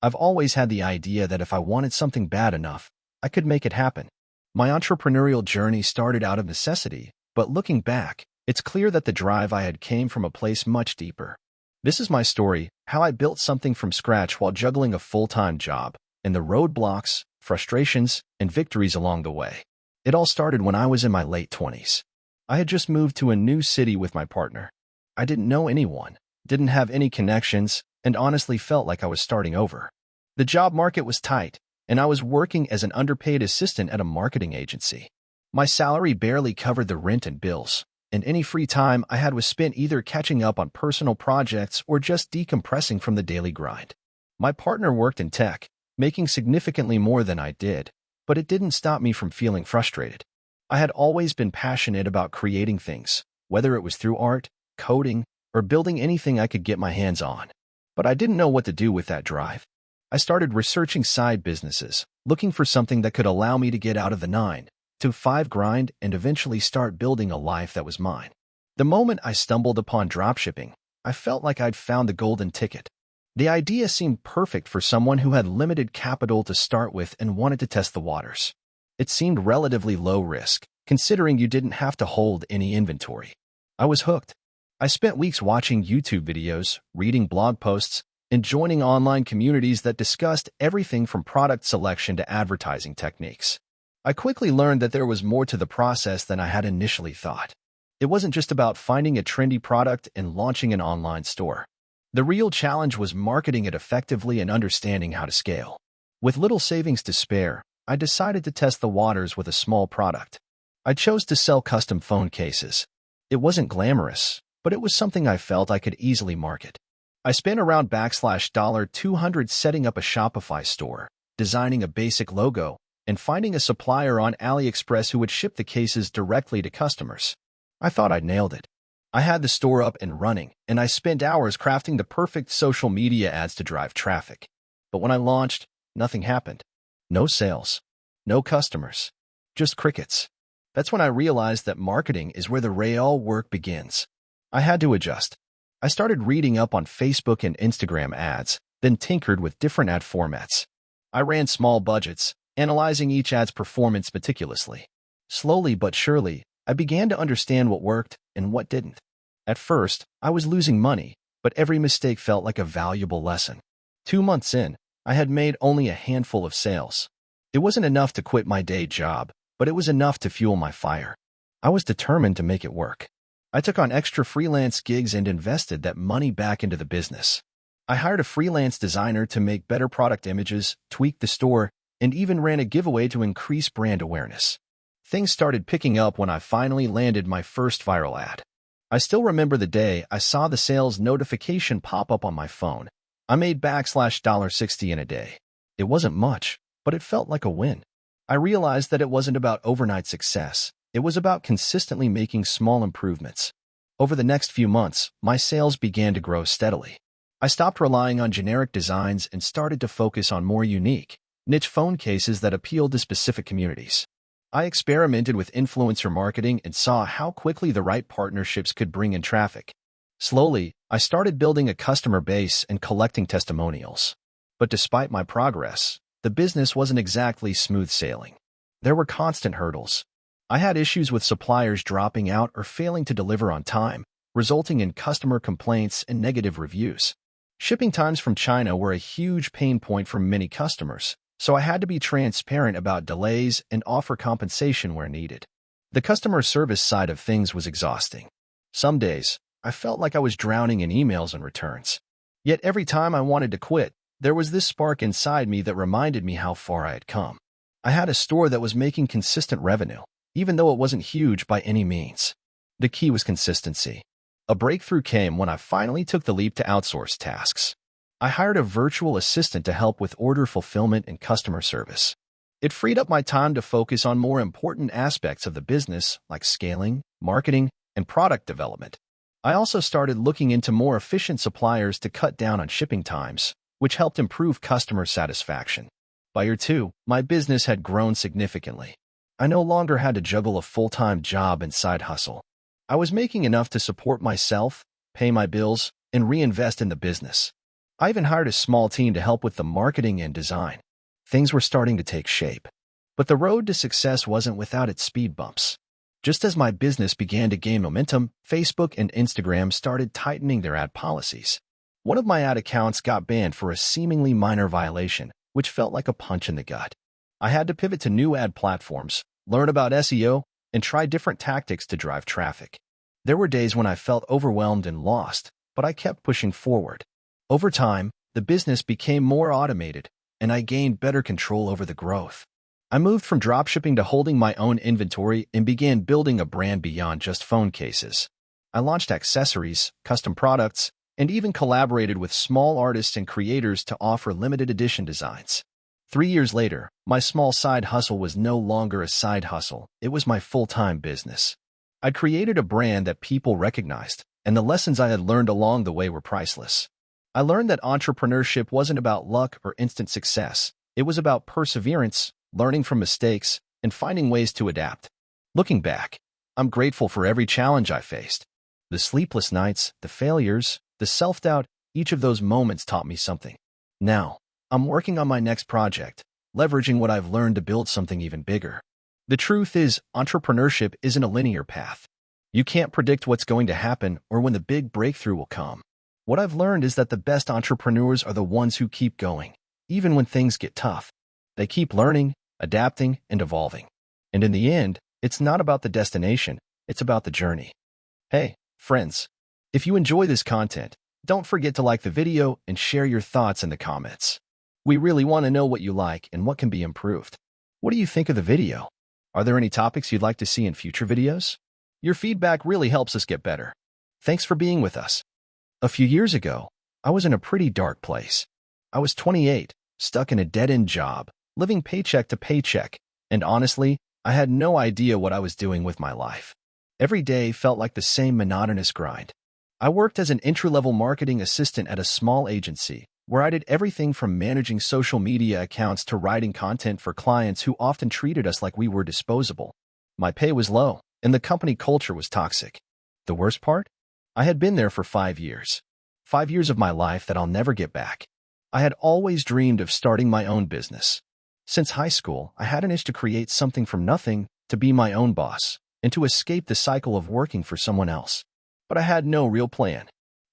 I've always had the idea that if I wanted something bad enough, I could make it happen. My entrepreneurial journey started out of necessity, but looking back, it's clear that the drive I had came from a place much deeper. This is my story, how I built something from scratch while juggling a full-time job, and the roadblocks, frustrations, and victories along the way. It all started when I was in my late 20s. I had just moved to a new city with my partner. I didn't know anyone, didn't have any connections, and honestly felt like I was starting over. The job market was tight, and I was working as an underpaid assistant at a marketing agency. My salary barely covered the rent and bills, and any free time I had was spent either catching up on personal projects or just decompressing from the daily grind. My partner worked in tech, making significantly more than I did, but it didn't stop me from feeling frustrated. I had always been passionate about creating things, whether it was through art, coding, or building anything I could get my hands on. But I didn't know what to do with that drive. I started researching side businesses, looking for something that could allow me to get out of the 9 to 5 grind and eventually start building a life that was mine. The moment I stumbled upon dropshipping, I felt like I'd found the golden ticket. The idea seemed perfect for someone who had limited capital to start with and wanted to test the waters. It seemed relatively low risk, considering you didn't have to hold any inventory. I was hooked. I spent weeks watching YouTube videos, reading blog posts, and joining online communities that discussed everything from product selection to advertising techniques. I quickly learned that there was more to the process than I had initially thought. It wasn't just about finding a trendy product and launching an online store. The real challenge was marketing it effectively and understanding how to scale. With little savings to spare, I decided to test the waters with a small product. I chose to sell custom phone cases. It wasn't glamorous, but it was something I felt I could easily market. I spent around $200 setting up a Shopify store, designing a basic logo, and finding a supplier on AliExpress who would ship the cases directly to customers. I thought I'd nailed it. I had the store up and running, and I spent hours crafting the perfect social media ads to drive traffic. But when I launched, nothing happened. No sales. No customers. Just crickets. That's when I realized that marketing is where the real work begins. I had to adjust. I started reading up on Facebook and Instagram ads, then tinkered with different ad formats. I ran small budgets, analyzing each ad's performance meticulously. Slowly but surely, I began to understand what worked and what didn't. At first, I was losing money, but every mistake felt like a valuable lesson. 2 months in, I had made only a handful of sales. It wasn't enough to quit my day job, but it was enough to fuel my fire. I was determined to make it work. I took on extra freelance gigs and invested that money back into the business. I hired a freelance designer to make better product images, tweaked the store, and even ran a giveaway to increase brand awareness. Things started picking up when I finally landed my first viral ad. I still remember the day I saw the sales notification pop up on my phone. I made $60 in a day. It wasn't much, but it felt like a win. I realized that it wasn't about overnight success. It was about consistently making small improvements. Over the next few months, my sales began to grow steadily. I stopped relying on generic designs and started to focus on more unique, niche phone cases that appealed to specific communities. I experimented with influencer marketing and saw how quickly the right partnerships could bring in traffic. Slowly, I started building a customer base and collecting testimonials. But despite my progress, the business wasn't exactly smooth sailing. There were constant hurdles. I had issues with suppliers dropping out or failing to deliver on time, resulting in customer complaints and negative reviews. Shipping times from China were a huge pain point for many customers, so I had to be transparent about delays and offer compensation where needed. The customer service side of things was exhausting. Some days, I felt like I was drowning in emails and returns. Yet every time I wanted to quit, there was this spark inside me that reminded me how far I had come. I had a store that was making consistent revenue, even though it wasn't huge by any means. The key was consistency. A breakthrough came when I finally took the leap to outsource tasks. I hired a virtual assistant to help with order fulfillment and customer service. It freed up my time to focus on more important aspects of the business, like scaling, marketing, and product development. I also started looking into more efficient suppliers to cut down on shipping times, which helped improve customer satisfaction. By year 2, my business had grown significantly. I no longer had to juggle a full-time job and side hustle. I was making enough to support myself, pay my bills, and reinvest in the business. I even hired a small team to help with the marketing and design. Things were starting to take shape. But the road to success wasn't without its speed bumps. Just as my business began to gain momentum, Facebook and Instagram started tightening their ad policies. One of my ad accounts got banned for a seemingly minor violation, which felt like a punch in the gut. I had to pivot to new ad platforms, learn about SEO, and try different tactics to drive traffic. There were days when I felt overwhelmed and lost, but I kept pushing forward. Over time, the business became more automated, and I gained better control over the growth. I moved from dropshipping to holding my own inventory and began building a brand beyond just phone cases. I launched accessories, custom products, and even collaborated with small artists and creators to offer limited edition designs. 3 years later, my small side hustle was no longer a side hustle, it was my full-time business. I'd created a brand that people recognized, and the lessons I had learned along the way were priceless. I learned that entrepreneurship wasn't about luck or instant success. It was about perseverance, learning from mistakes, and finding ways to adapt. Looking back, I'm grateful for every challenge I faced. The sleepless nights, the failures, the self-doubt, each of those moments taught me something. Now, I'm working on my next project, leveraging what I've learned to build something even bigger. The truth is, entrepreneurship isn't a linear path. You can't predict what's going to happen or when the big breakthrough will come. What I've learned is that the best entrepreneurs are the ones who keep going, even when things get tough. They keep learning, adapting, and evolving. And in the end, it's not about the destination, it's about the journey. Hey, friends, if you enjoy this content, don't forget to like the video and share your thoughts in the comments. We really want to know what you like and what can be improved. What do you think of the video? Are there any topics you'd like to see in future videos? Your feedback really helps us get better. Thanks for being with us. A few years ago, I was in a pretty dark place. I was 28, stuck in a dead-end job, living paycheck to paycheck, and honestly, I had no idea what I was doing with my life. Every day felt like the same monotonous grind. I worked as an entry-level marketing assistant at a small agency, where I did everything from managing social media accounts to writing content for clients who often treated us like we were disposable. My pay was low, and the company culture was toxic. The worst part? I had been there for 5 years. 5 years of my life that I'll never get back. I had always dreamed of starting my own business. Since high school, I had an itch to create something from nothing, to be my own boss, and to escape the cycle of working for someone else. But I had no real plan.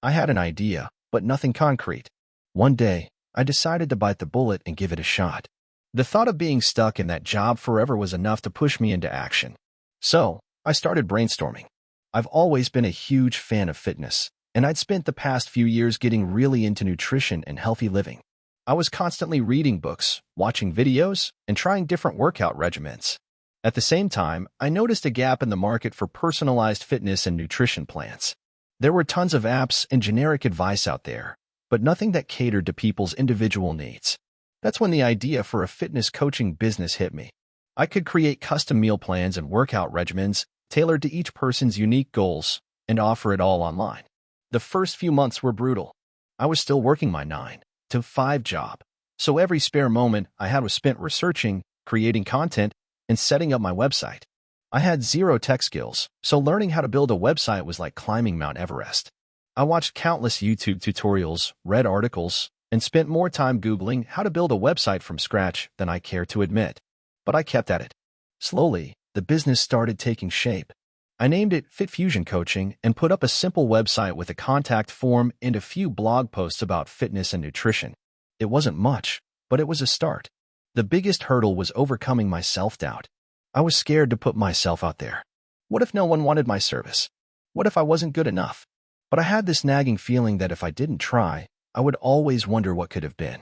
I had an idea, but nothing concrete. One day, I decided to bite the bullet and give it a shot. The thought of being stuck in that job forever was enough to push me into action. So, I started brainstorming. I've always been a huge fan of fitness, and I'd spent the past few years getting really into nutrition and healthy living. I was constantly reading books, watching videos, and trying different workout regimens. At the same time, I noticed a gap in the market for personalized fitness and nutrition plans. There were tons of apps and generic advice out there, but nothing that catered to people's individual needs. That's when the idea for a fitness coaching business hit me. I could create custom meal plans and workout regimens tailored to each person's unique goals and offer it all online. The first few months were brutal. I was still working my 9 to 5 job, so every spare moment I had was spent researching, creating content, and setting up my website. I had zero tech skills, so learning how to build a website was like climbing Mount Everest. I watched countless YouTube tutorials, read articles, and spent more time Googling how to build a website from scratch than I care to admit. But I kept at it. Slowly, the business started taking shape. I named it Fit Fusion Coaching and put up a simple website with a contact form and a few blog posts about fitness and nutrition. It wasn't much, but it was a start. The biggest hurdle was overcoming my self-doubt. I was scared to put myself out there. What if no one wanted my service? What if I wasn't good enough? But I had this nagging feeling that if I didn't try, I would always wonder what could have been.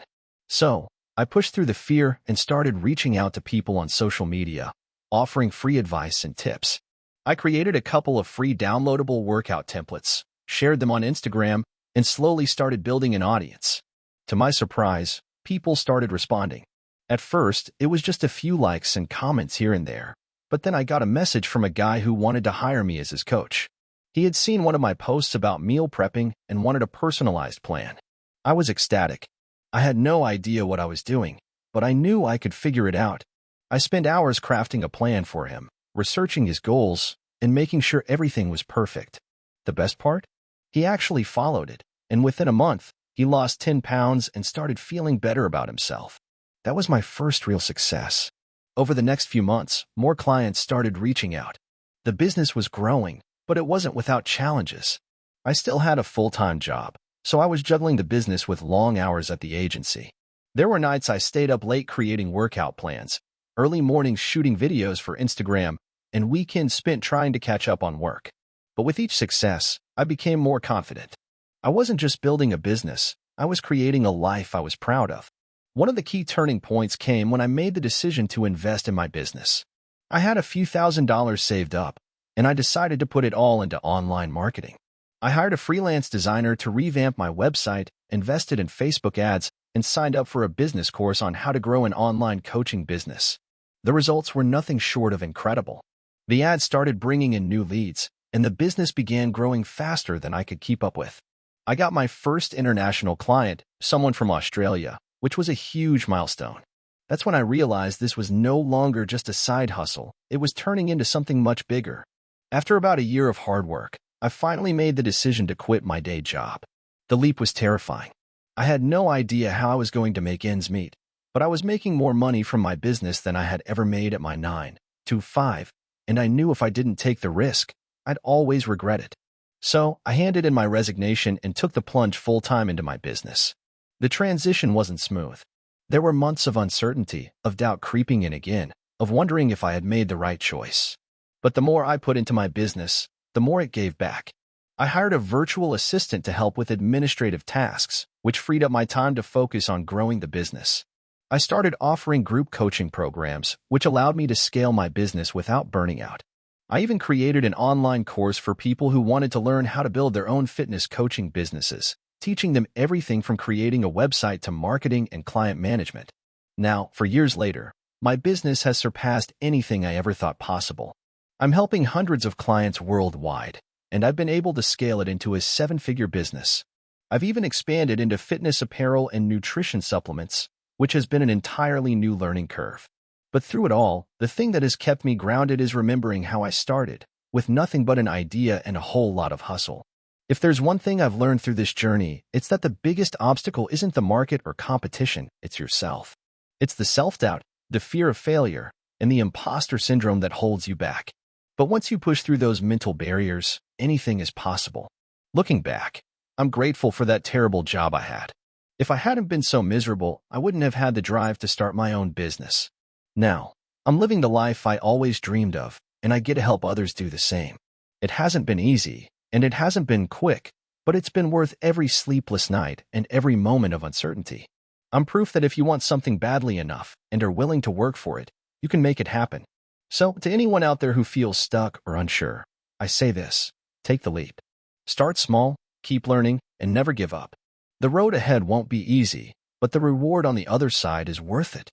So, I pushed through the fear and started reaching out to people on social media, offering free advice and tips. I created a couple of free downloadable workout templates, shared them on Instagram, and slowly started building an audience. To my surprise, people started responding. At first, it was just a few likes and comments here and there, but then I got a message from a guy who wanted to hire me as his coach. He had seen one of my posts about meal prepping and wanted a personalized plan. I was ecstatic. I had no idea what I was doing, but I knew I could figure it out. I spent hours crafting a plan for him, researching his goals, and making sure everything was perfect. The best part? He actually followed it, and within a month, he lost 10 pounds and started feeling better about himself. That was my first real success. Over the next few months, more clients started reaching out. The business was growing, but it wasn't without challenges. I still had a full-time job, so I was juggling the business with long hours at the agency. There were nights I stayed up late creating workout plans, early mornings shooting videos for Instagram, and weekends spent trying to catch up on work. But with each success, I became more confident. I wasn't just building a business, I was creating a life I was proud of. One of the key turning points came when I made the decision to invest in my business. I had a few $1,000s saved up, and I decided to put it all into online marketing. I hired a freelance designer to revamp my website, invested in Facebook ads, and signed up for a business course on how to grow an online coaching business. The results were nothing short of incredible. The ads started bringing in new leads, and the business began growing faster than I could keep up with. I got my first international client, someone from Australia, which was a huge milestone. That's when I realized this was no longer just a side hustle, it was turning into something much bigger. After about a year of hard work, I finally made the decision to quit my day job. The leap was terrifying. I had no idea how I was going to make ends meet, but I was making more money from my business than I had ever made at my 9 to 5, and I knew if I didn't take the risk, I'd always regret it. So I handed in my resignation and took the plunge full-time into my business. The transition wasn't smooth. There were months of uncertainty, of doubt creeping in again, of wondering if I had made the right choice. But the more I put into my business, the more it gave back. I hired a virtual assistant to help with administrative tasks, which freed up my time to focus on growing the business. I started offering group coaching programs, which allowed me to scale my business without burning out. I even created an online course for people who wanted to learn how to build their own fitness coaching businesses, teaching them everything from creating a website to marketing and client management. Now, for years later, my business has surpassed anything I ever thought possible. I'm helping hundreds of clients worldwide, and I've been able to scale it into a 7-figure business. I've even expanded into fitness apparel and nutrition supplements, which has been an entirely new learning curve. But through it all, the thing that has kept me grounded is remembering how I started, with nothing but an idea and a whole lot of hustle. If there's one thing I've learned through this journey, it's that the biggest obstacle isn't the market or competition, it's yourself. It's the self-doubt, the fear of failure, and the imposter syndrome that holds you back. But once you push through those mental barriers, anything is possible. Looking back, I'm grateful for that terrible job I had. If I hadn't been so miserable, I wouldn't have had the drive to start my own business. Now, I'm living the life I always dreamed of, and I get to help others do the same. It hasn't been easy, and it hasn't been quick, but it's been worth every sleepless night and every moment of uncertainty. I'm proof that if you want something badly enough and are willing to work for it, you can make it happen. So, to anyone out there who feels stuck or unsure, I say this: take the leap. Start small, keep learning, and never give up. The road ahead won't be easy, but the reward on the other side is worth it.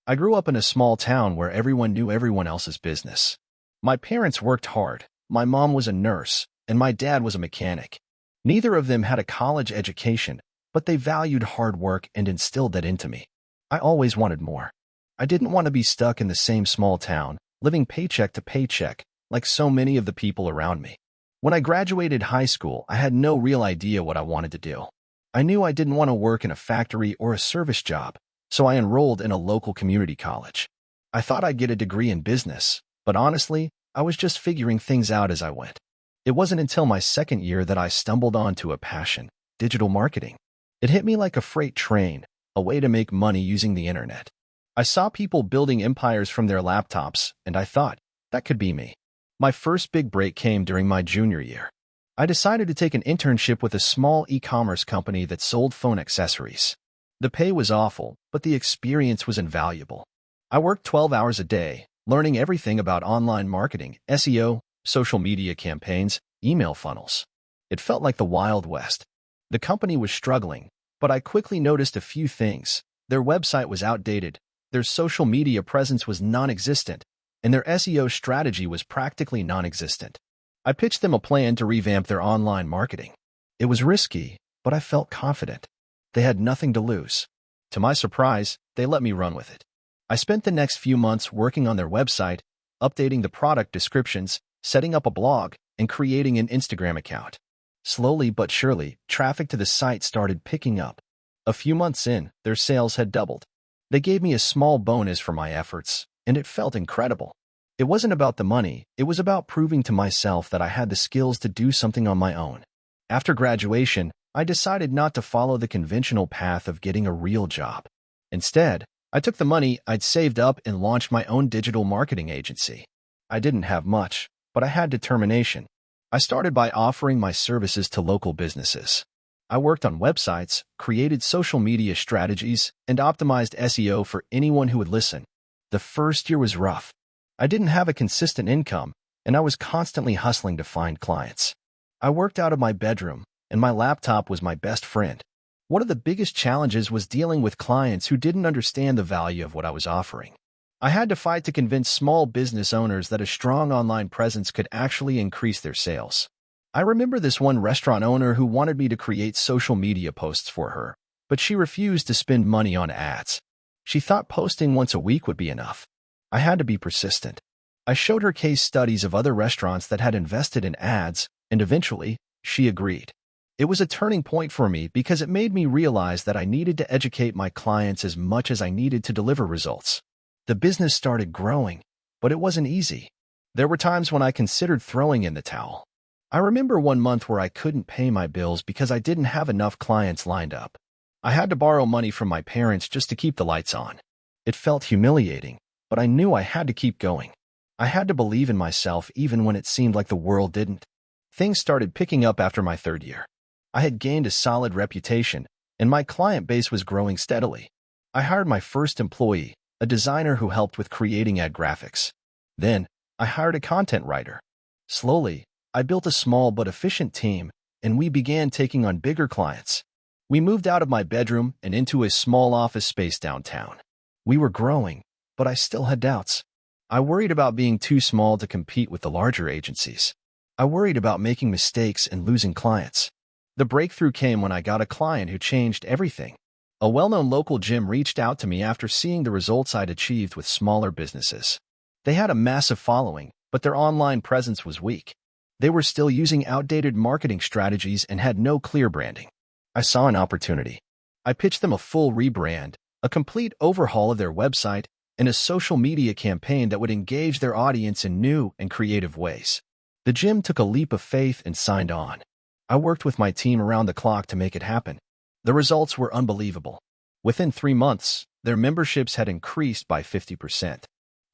I grew up in a small town where everyone knew everyone else's business. My parents worked hard. My mom was a nurse, and my dad was a mechanic. Neither of them had a college education, but they valued hard work and instilled that into me. I always wanted more. I didn't want to be stuck in the same small town, living paycheck to paycheck, like so many of the people around me. When I graduated high school, I had no real idea what I wanted to do. I knew I didn't want to work in a factory or a service job, so I enrolled in a local community college. I thought I'd get a degree in business, but honestly, I was just figuring things out as I went. It wasn't until my second year that I stumbled onto a passion: digital marketing. It hit me like a freight train, a way to make money using the internet. I saw people building empires from their laptops, and I thought, that could be me. My first big break came during my junior year. I decided to take an internship with a small e-commerce company that sold phone accessories. The pay was awful, but the experience was invaluable. I worked 12 hours a day, learning everything about online marketing, SEO, social media campaigns, email funnels. It felt like the Wild West. The company was struggling, but I quickly noticed a few things. Their website was outdated, their social media presence was non-existent, and their SEO strategy was practically non-existent. I pitched them a plan to revamp their online marketing. It was risky, but I felt confident. They had nothing to lose. To my surprise, they let me run with it. I spent the next few months working on their website, updating the product descriptions, setting up a blog, and creating an Instagram account. Slowly but surely, traffic to the site started picking up. A few months in, their sales had doubled. They gave me a small bonus for my efforts, and it felt incredible. It wasn't about the money, it was about proving to myself that I had the skills to do something on my own. After graduation, I decided not to follow the conventional path of getting a real job. Instead, I took the money I'd saved up and launched my own digital marketing agency. I didn't have much, but I had determination. I started by offering my services to local businesses. I worked on websites, created social media strategies, and optimized SEO for anyone who would listen. The first year was rough. I didn't have a consistent income, and I was constantly hustling to find clients. I worked out of my bedroom, and my laptop was my best friend. One of the biggest challenges was dealing with clients who didn't understand the value of what I was offering. I had to fight to convince small business owners that a strong online presence could actually increase their sales. I remember this one restaurant owner who wanted me to create social media posts for her, but she refused to spend money on ads. She thought posting once a week would be enough. I had to be persistent. I showed her case studies of other restaurants that had invested in ads, and eventually, she agreed. It was a turning point for me because it made me realize that I needed to educate my clients as much as I needed to deliver results. The business started growing, but it wasn't easy. There were times when I considered throwing in the towel. I remember one month where I couldn't pay my bills because I didn't have enough clients lined up. I had to borrow money from my parents just to keep the lights on. It felt humiliating, but I knew I had to keep going. I had to believe in myself even when it seemed like the world didn't. Things started picking up after my third year. I had gained a solid reputation, and my client base was growing steadily. I hired my first employee, a designer who helped with creating ad graphics. Then, I hired a content writer. Slowly, I built a small but efficient team, and we began taking on bigger clients. We moved out of my bedroom and into a small office space downtown. We were growing, but I still had doubts. I worried about being too small to compete with the larger agencies. I worried about making mistakes and losing clients. The breakthrough came when I got a client who changed everything. A well-known local gym reached out to me after seeing the results I'd achieved with smaller businesses. They had a massive following, but their online presence was weak. They were still using outdated marketing strategies and had no clear branding. I saw an opportunity. I pitched them a full rebrand, a complete overhaul of their website, and a social media campaign that would engage their audience in new and creative ways. The gym took a leap of faith and signed on. I worked with my team around the clock to make it happen. The results were unbelievable. Within 3 months, their memberships had increased by 50%.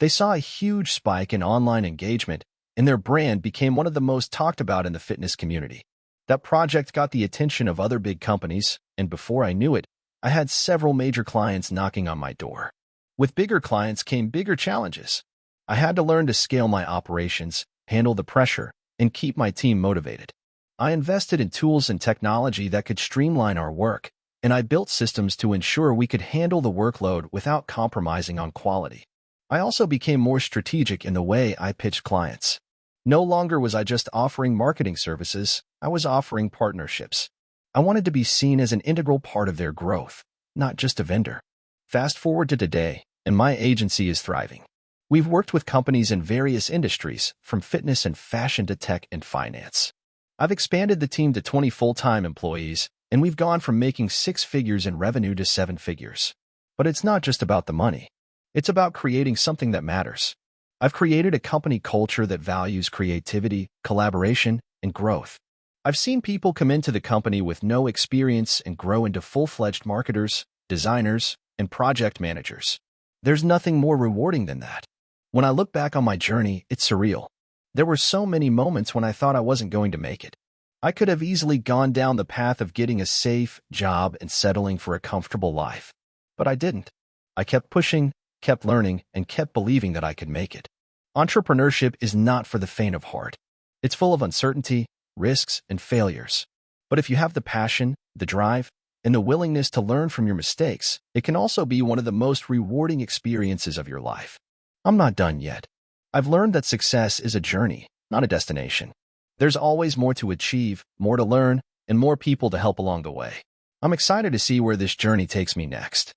They saw a huge spike in online engagement, and their brand became one of the most talked about in the fitness community. That project got the attention of other big companies, and before I knew it, I had several major clients knocking on my door. With bigger clients came bigger challenges. I had to learn to scale my operations, handle the pressure, and keep my team motivated. I invested in tools and technology that could streamline our work, and I built systems to ensure we could handle the workload without compromising on quality. I also became more strategic in the way I pitched clients. No longer was I just offering marketing services, I was offering partnerships. I wanted to be seen as an integral part of their growth, not just a vendor. Fast forward to today, and my agency is thriving. We've worked with companies in various industries, from fitness and fashion to tech and finance. I've expanded the team to 20 full-time employees, and we've gone from making 6 figures in revenue to 7 figures. But it's not just about the money. It's about creating something that matters. I've created a company culture that values creativity, collaboration, and growth. I've seen people come into the company with no experience and grow into full-fledged marketers, designers, and project managers. There's nothing more rewarding than that. When I look back on my journey, it's surreal. There were so many moments when I thought I wasn't going to make it. I could have easily gone down the path of getting a safe job and settling for a comfortable life. But I didn't. I kept pushing, kept learning, and kept believing that I could make it. Entrepreneurship is not for the faint of heart. It's full of uncertainty, risks, and failures. But if you have the passion, the drive, and the willingness to learn from your mistakes, it can also be one of the most rewarding experiences of your life. I'm not done yet. I've learned that success is a journey, not a destination. There's always more to achieve, more to learn, and more people to help along the way. I'm excited to see where this journey takes me next.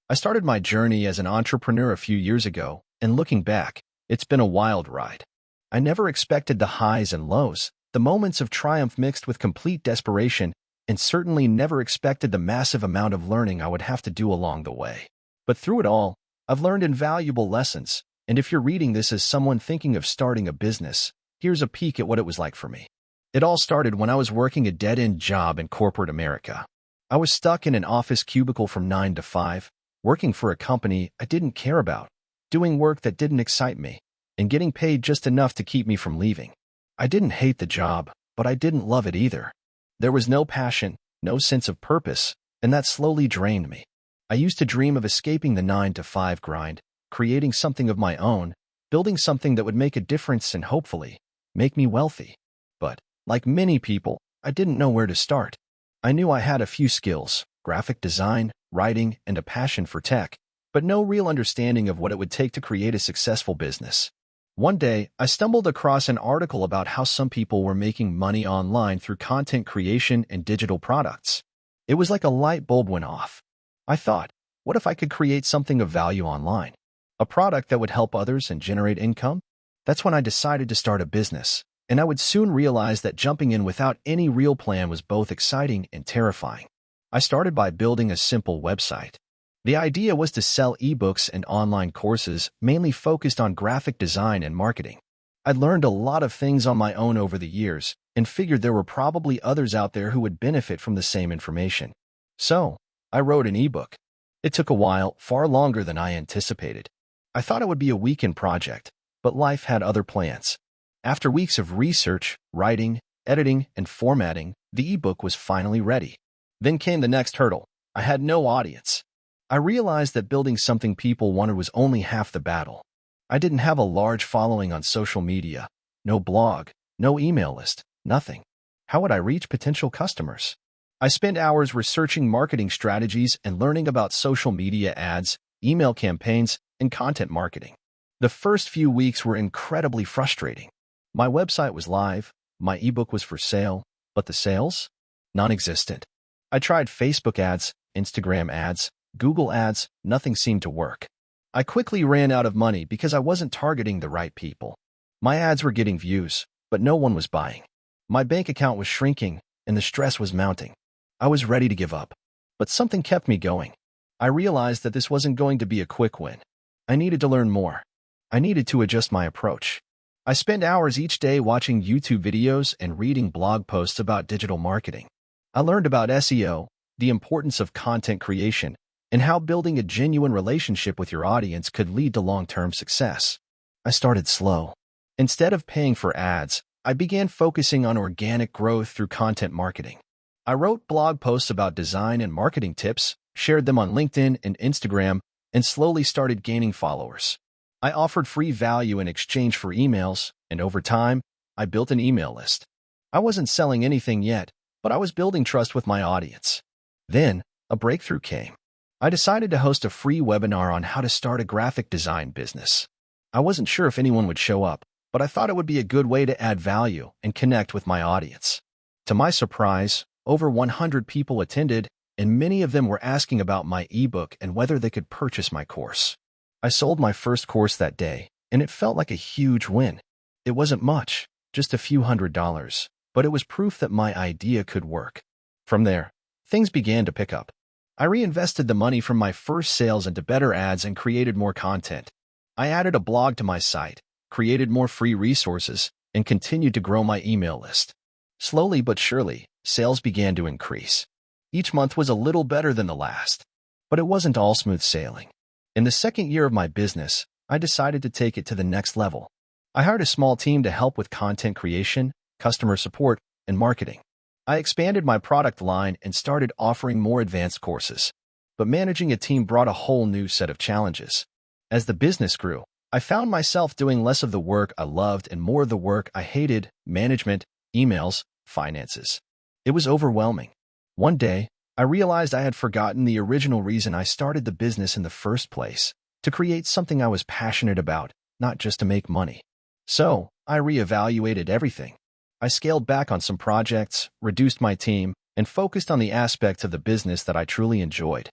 I started my journey as an entrepreneur a few years ago, and looking back, it's been a wild ride. I never expected the highs and lows, the moments of triumph mixed with complete desperation, and certainly never expected the massive amount of learning I would have to do along the way. But through it all, I've learned invaluable lessons, and if you're reading this as someone thinking of starting a business, here's a peek at what it was like for me. It all started when I was working a dead-end job in corporate America. I was stuck in an office cubicle from 9 to 5, working for a company I didn't care about, doing work that didn't excite me, and getting paid just enough to keep me from leaving. I didn't hate the job, but I didn't love it either. There was no passion, no sense of purpose, and that slowly drained me. I used to dream of escaping the 9 to 5 grind, creating something of my own, building something that would make a difference and hopefully make me wealthy. But, like many people, I didn't know where to start. I knew I had a few skills, graphic design, writing, and a passion for tech, but no real understanding of what it would take to create a successful business. One day, I stumbled across an article about how some people were making money online through content creation and digital products. It was like a light bulb went off. I thought, what if I could create something of value online? A product that would help others and generate income? That's when I decided to start a business, and I would soon realize that jumping in without any real plan was both exciting and terrifying. I started by building a simple website. The idea was to sell ebooks and online courses mainly focused on graphic design and marketing. I'd learned a lot of things on my own over the years and figured there were probably others out there who would benefit from the same information. So, I wrote an ebook. It took a while, far longer than I anticipated. I thought it would be a weekend project, but life had other plans. After weeks of research, writing, editing, and formatting, the ebook was finally ready. Then came the next hurdle. I had no audience. I realized that building something people wanted was only half the battle. I didn't have a large following on social media, no blog, no email list, nothing. How would I reach potential customers? I spent hours researching marketing strategies and learning about social media ads, email campaigns, and content marketing. The first few weeks were incredibly frustrating. My website was live, my ebook was for sale, but the sales? Non-existent. I tried Facebook ads, Instagram ads, Google ads, nothing seemed to work. I quickly ran out of money because I wasn't targeting the right people. My ads were getting views, but no one was buying. My bank account was shrinking, and the stress was mounting. I was ready to give up, but something kept me going. I realized that this wasn't going to be a quick win. I needed to learn more. I needed to adjust my approach. I spent hours each day watching YouTube videos and reading blog posts about digital marketing. I learned about SEO, the importance of content creation, and how building a genuine relationship with your audience could lead to long-term success. I started slow. Instead of paying for ads, I began focusing on organic growth through content marketing. I wrote blog posts about design and marketing tips, shared them on LinkedIn and Instagram, and slowly started gaining followers. I offered free value in exchange for emails, and over time, I built an email list. I wasn't selling anything yet, but I was building trust with my audience. Then, a breakthrough came. I decided to host a free webinar on how to start a graphic design business. I wasn't sure if anyone would show up, but I thought it would be a good way to add value and connect with my audience. To my surprise, over 100 people attended, and many of them were asking about my ebook and whether they could purchase my course. I sold my first course that day, and it felt like a huge win. It wasn't much, just a few $100s, but it was proof that my idea could work. From there, things began to pick up. I reinvested the money from my first sales into better ads and created more content. I added a blog to my site, created more free resources, and continued to grow my email list. Slowly but surely, sales began to increase. Each month was a little better than the last, but it wasn't all smooth sailing. In the second year of my business, I decided to take it to the next level. I hired a small team to help with content creation, customer support, and marketing. I expanded my product line and started offering more advanced courses. But managing a team brought a whole new set of challenges. As the business grew, I found myself doing less of the work I loved and more of the work I hated: management, emails, finances. It was overwhelming. One day, I realized I had forgotten the original reason I started the business in the first place: to create something I was passionate about, not just to make money. So, I reevaluated everything. I scaled back on some projects, reduced my team, and focused on the aspects of the business that I truly enjoyed.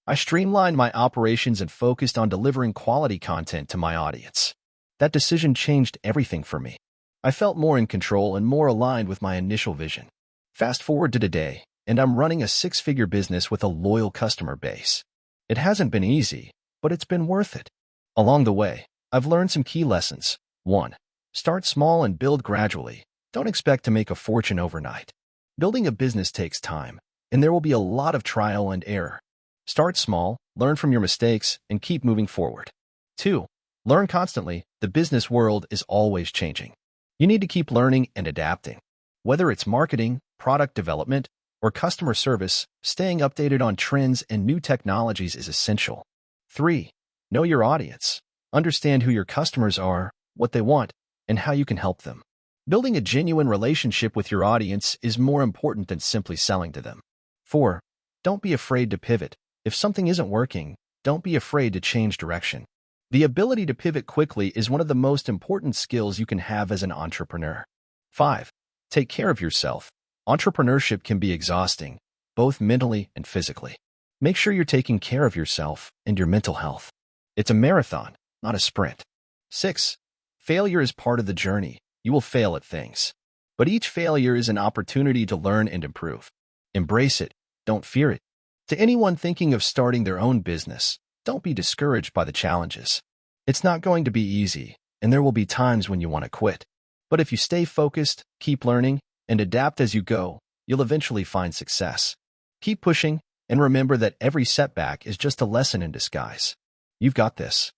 I streamlined my operations and focused on delivering quality content to my audience. That decision changed everything for me. I felt more in control and more aligned with my initial vision. Fast forward to today, and I'm running a six-figure business with a loyal customer base. It hasn't been easy, but it's been worth it. Along the way, I've learned some key lessons. 1. Start small and build gradually. Don't expect to make a fortune overnight. Building a business takes time, and there will be a lot of trial and error. Start small, learn from your mistakes, and keep moving forward. 2. Learn constantly. The business world is always changing. You need to keep learning and adapting. Whether it's marketing, product development, or customer service, staying updated on trends and new technologies is essential. 3. Know your audience. Understand who your customers are, what they want, and how you can help them. Building a genuine relationship with your audience is more important than simply selling to them. 4. Don't be afraid to pivot. If something isn't working, don't be afraid to change direction. The ability to pivot quickly is one of the most important skills you can have as an entrepreneur. 5. Take care of yourself. Entrepreneurship can be exhausting, both mentally and physically. Make sure you're taking care of yourself and your mental health. It's a marathon, not a sprint. 6. Failure is part of the journey. You will fail at things. But each failure is an opportunity to learn and improve. Embrace it. Don't fear it. To anyone thinking of starting their own business, don't be discouraged by the challenges. It's not going to be easy, and there will be times when you want to quit. But if you stay focused, keep learning, and adapt as you go, you'll eventually find success. Keep pushing, and remember that every setback is just a lesson in disguise. You've got this.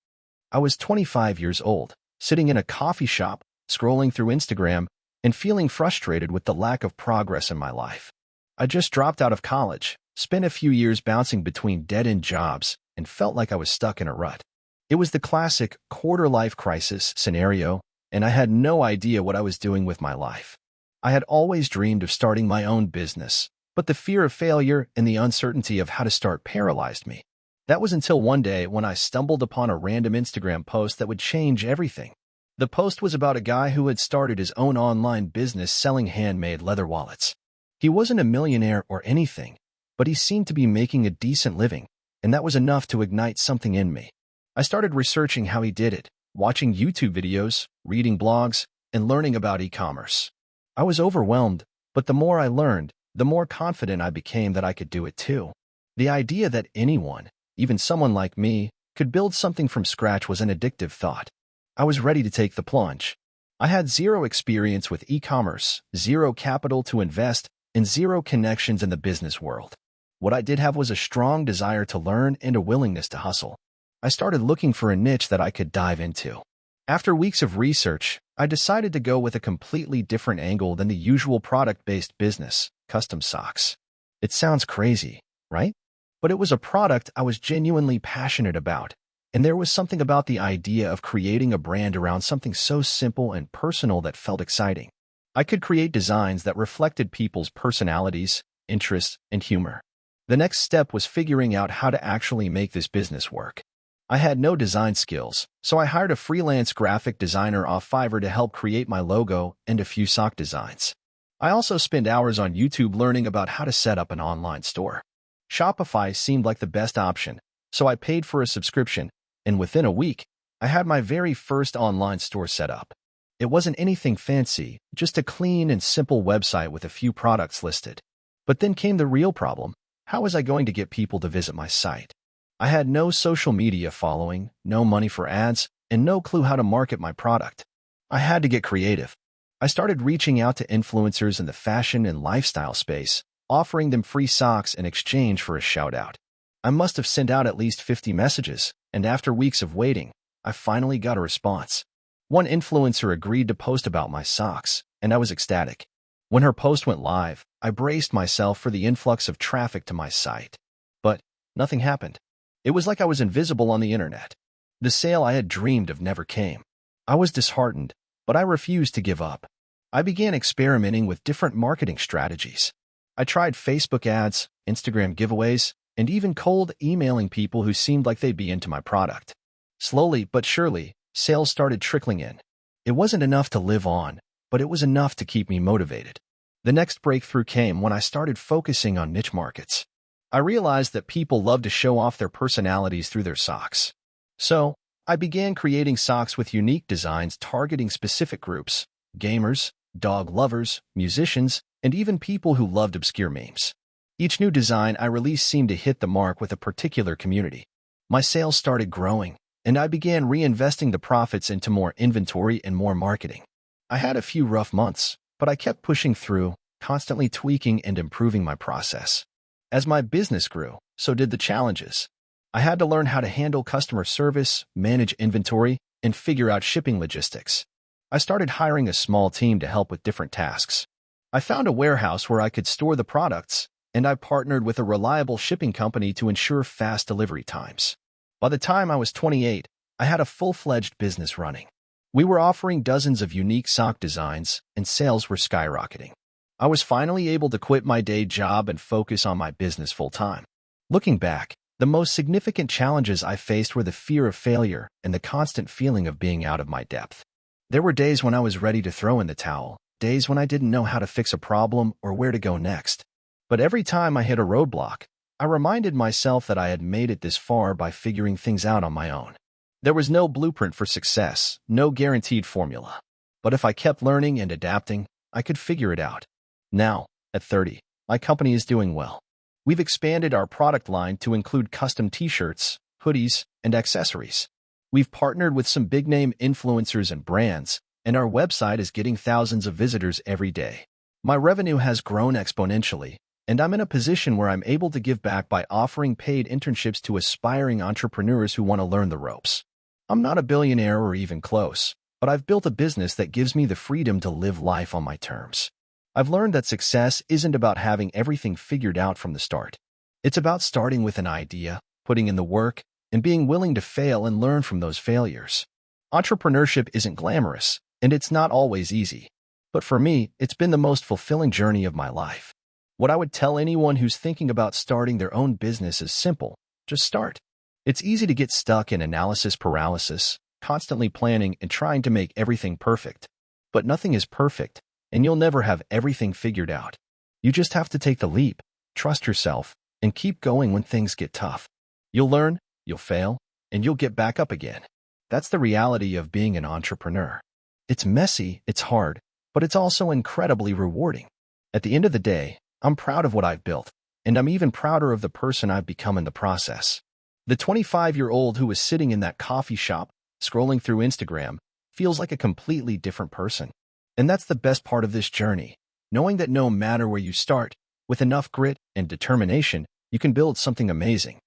I was 25 years old, sitting in a coffee shop, scrolling through Instagram, and feeling frustrated with the lack of progress in my life. I just dropped out of college, spent a few years bouncing between dead-end jobs, and felt like I was stuck in a rut. It was the classic quarter-life crisis scenario, and I had no idea what I was doing with my life. I had always dreamed of starting my own business, but the fear of failure and the uncertainty of how to start paralyzed me. That was until one day when I stumbled upon a random Instagram post that would change everything. The post was about a guy who had started his own online business selling handmade leather wallets. He wasn't a millionaire or anything, but he seemed to be making a decent living, and that was enough to ignite something in me. I started researching how he did it, watching YouTube videos, reading blogs, and learning about e-commerce. I was overwhelmed, but the more I learned, the more confident I became that I could do it too. The idea that anyone, even someone like me, could build something from scratch was an addictive thought. I was ready to take the plunge. I had zero experience with e-commerce, zero capital to invest, and zero connections in the business world. What I did have was a strong desire to learn and a willingness to hustle. I started looking for a niche that I could dive into. After weeks of research, I decided to go with a completely different angle than the usual product-based business, custom socks. It sounds crazy, right? But it was a product I was genuinely passionate about, and there was something about the idea of creating a brand around something so simple and personal that felt exciting. I could create designs that reflected people's personalities, interests, and humor. The next step was figuring out how to actually make this business work. I had no design skills, so I hired a freelance graphic designer off Fiverr to help create my logo and a few sock designs. I also spent hours on YouTube learning about how to set up an online store. Shopify seemed like the best option, so I paid for a subscription, and within a week, I had my very first online store set up. It wasn't anything fancy, just a clean and simple website with a few products listed. But then came the real problem. How was I going to get people to visit my site? I had no social media following, no money for ads, and no clue how to market my product. I had to get creative. I started reaching out to influencers in the fashion and lifestyle space, offering them free socks in exchange for a shout-out. I must have sent out at least 50 messages, and after weeks of waiting, I finally got a response. One influencer agreed to post about my socks, and I was ecstatic. When her post went live, I braced myself for the influx of traffic to my site. But nothing happened. It was like I was invisible on the internet. The sale I had dreamed of never came. I was disheartened, but I refused to give up. I began experimenting with different marketing strategies. I tried Facebook ads, Instagram giveaways, and even cold emailing people who seemed like they'd be into my product. Slowly but surely, sales started trickling in. It wasn't enough to live on, but it was enough to keep me motivated. The next breakthrough came when I started focusing on niche markets. I realized that people love to show off their personalities through their socks. So, I began creating socks with unique designs targeting specific groups: gamers, dog lovers, musicians, and even people who loved obscure memes. Each new design I released seemed to hit the mark with a particular community. My sales started growing, and I began reinvesting the profits into more inventory and more marketing. I had a few rough months, but I kept pushing through, constantly tweaking and improving my process. As my business grew, so did the challenges. I had to learn how to handle customer service, manage inventory, and figure out shipping logistics. I started hiring a small team to help with different tasks. I found a warehouse where I could store the products, and I partnered with a reliable shipping company to ensure fast delivery times. By the time I was 28, I had a full-fledged business running. We were offering dozens of unique sock designs, and sales were skyrocketing. I was finally able to quit my day job and focus on my business full-time. Looking back, the most significant challenges I faced were the fear of failure and the constant feeling of being out of my depth. There were days when I was ready to throw in the towel, days when I didn't know how to fix a problem or where to go next. But every time I hit a roadblock, I reminded myself that I had made it this far by figuring things out on my own. There was no blueprint for success, no guaranteed formula. But if I kept learning and adapting, I could figure it out. Now, at 30, my company is doing well. We've expanded our product line to include custom t-shirts, hoodies, and accessories. We've partnered with some big-name influencers and brands, and our website is getting thousands of visitors every day. My revenue has grown exponentially, and I'm in a position where I'm able to give back by offering paid internships to aspiring entrepreneurs who want to learn the ropes. I'm not a billionaire or even close, but I've built a business that gives me the freedom to live life on my terms. I've learned that success isn't about having everything figured out from the start. It's about starting with an idea, putting in the work, and being willing to fail and learn from those failures. Entrepreneurship isn't glamorous, and it's not always easy. But for me, it's been the most fulfilling journey of my life. What I would tell anyone who's thinking about starting their own business is simple: just start. It's easy to get stuck in analysis paralysis, constantly planning and trying to make everything perfect. But nothing is perfect, and you'll never have everything figured out. You just have to take the leap, trust yourself, and keep going when things get tough. You'll learn, you'll fail, and you'll get back up again. That's the reality of being an entrepreneur. It's messy, it's hard, but it's also incredibly rewarding. At the end of the day, I'm proud of what I've built, and I'm even prouder of the person I've become in the process. The 25-year-old who was sitting in that coffee shop, scrolling through Instagram, feels like a completely different person. And that's the best part of this journey, knowing that no matter where you start, with enough grit and determination, you can build something amazing.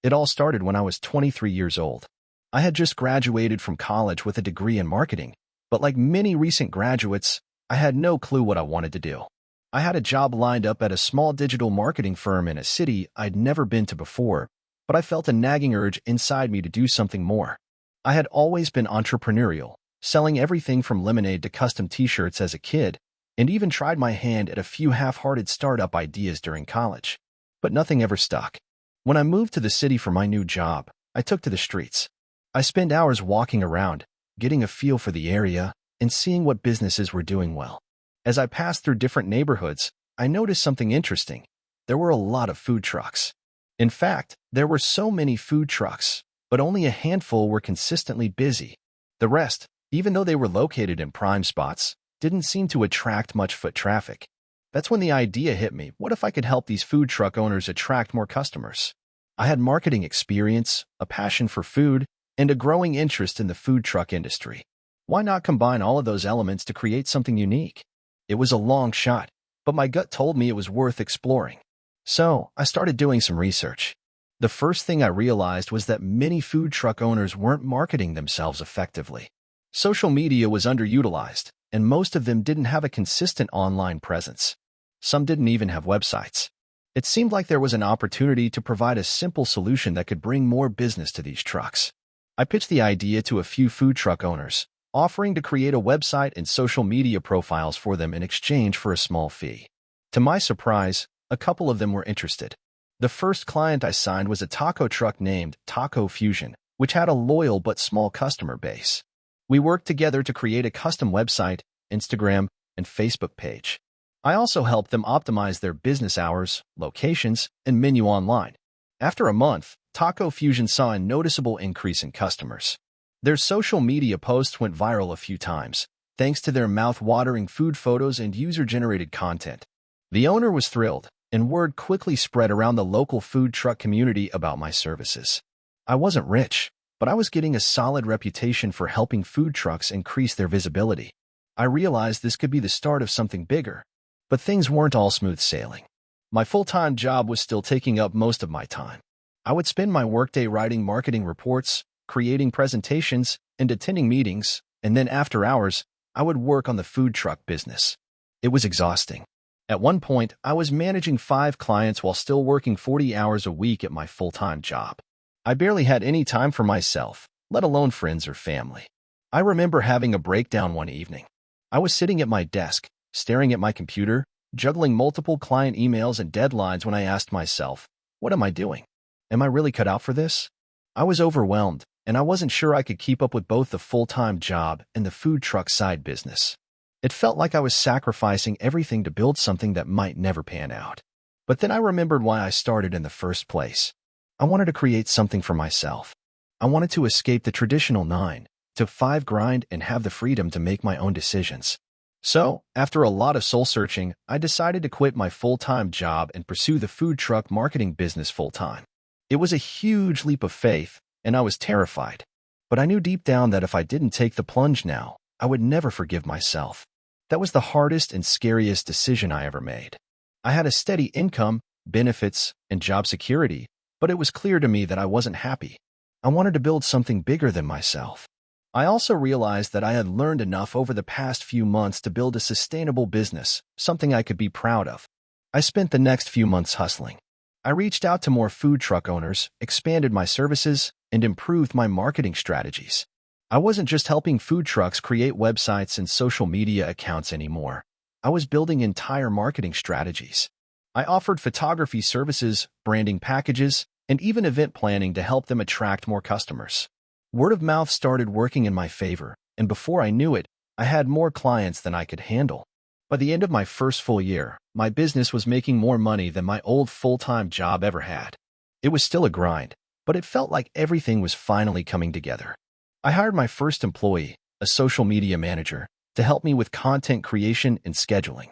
It all started when I was 23 years old. I had just graduated from college with a degree in marketing, but like many recent graduates, I had no clue what I wanted to do. I had a job lined up at a small digital marketing firm in a city I'd never been to before, but I felt a nagging urge inside me to do something more. I had always been entrepreneurial, selling everything from lemonade to custom t-shirts as a kid, and even tried my hand at a few half-hearted startup ideas during college. But nothing ever stuck. When I moved to the city for my new job, I took to the streets. I spent hours walking around, getting a feel for the area, and seeing what businesses were doing well. As I passed through different neighborhoods, I noticed something interesting. There were a lot of food trucks. In fact, there were so many food trucks, but only a handful were consistently busy. The rest, even though they were located in prime spots, didn't seem to attract much foot traffic. That's when the idea hit me: what if I could help these food truck owners attract more customers? I had marketing experience, a passion for food, and a growing interest in the food truck industry. Why not combine all of those elements to create something unique? It was a long shot, but my gut told me it was worth exploring. So, I started doing some research. The first thing I realized was that many food truck owners weren't marketing themselves effectively. Social media was underutilized, and most of them didn't have a consistent online presence. Some didn't even have websites. It seemed like there was an opportunity to provide a simple solution that could bring more business to these trucks. I pitched the idea to a few food truck owners, offering to create a website and social media profiles for them in exchange for a small fee. To my surprise, a couple of them were interested. The first client I signed was a taco truck named Taco Fusion, which had a loyal but small customer base. We worked together to create a custom website, Instagram, and Facebook page. I also helped them optimize their business hours, locations, and menu online. After a month, Taco Fusion saw a noticeable increase in customers. Their social media posts went viral a few times, thanks to their mouth-watering food photos and user-generated content. The owner was thrilled, and word quickly spread around the local food truck community about my services. I wasn't rich, but I was getting a solid reputation for helping food trucks increase their visibility. I realized this could be the start of something bigger, but things weren't all smooth sailing. My full-time job was still taking up most of my time. I would spend my workday writing marketing reports, creating presentations, and attending meetings, and then after hours, I would work on the food truck business. It was exhausting. At one point, I was managing 5 clients while still working 40 hours a week at my full-time job. I barely had any time for myself, let alone friends or family. I remember having a breakdown one evening. I was sitting at my desk, staring at my computer, juggling multiple client emails and deadlines when I asked myself, what am I doing? Am I really cut out for this? I was overwhelmed, and I wasn't sure I could keep up with both the full-time job and the food truck side business. It felt like I was sacrificing everything to build something that might never pan out. But then I remembered why I started in the first place. I wanted to create something for myself. I wanted to escape the traditional 9 to 5 grind and have the freedom to make my own decisions. So, after a lot of soul-searching, I decided to quit my full-time job and pursue the food truck marketing business full-time. It was a huge leap of faith, and I was terrified. But I knew deep down that if I didn't take the plunge now, I would never forgive myself. That was the hardest and scariest decision I ever made. I had a steady income, benefits, and job security, but it was clear to me that I wasn't happy. I wanted to build something bigger than myself. I also realized that I had learned enough over the past few months to build a sustainable business, something I could be proud of. I spent the next few months hustling. I reached out to more food truck owners, expanded my services, and improved my marketing strategies. I wasn't just helping food trucks create websites and social media accounts anymore. I was building entire marketing strategies. I offered photography services, branding packages, and even event planning to help them attract more customers. Word of mouth started working in my favor, and before I knew it, I had more clients than I could handle. By the end of my first full year, my business was making more money than my old full-time job ever had. It was still a grind, but it felt like everything was finally coming together. I hired my first employee, a social media manager, to help me with content creation and scheduling.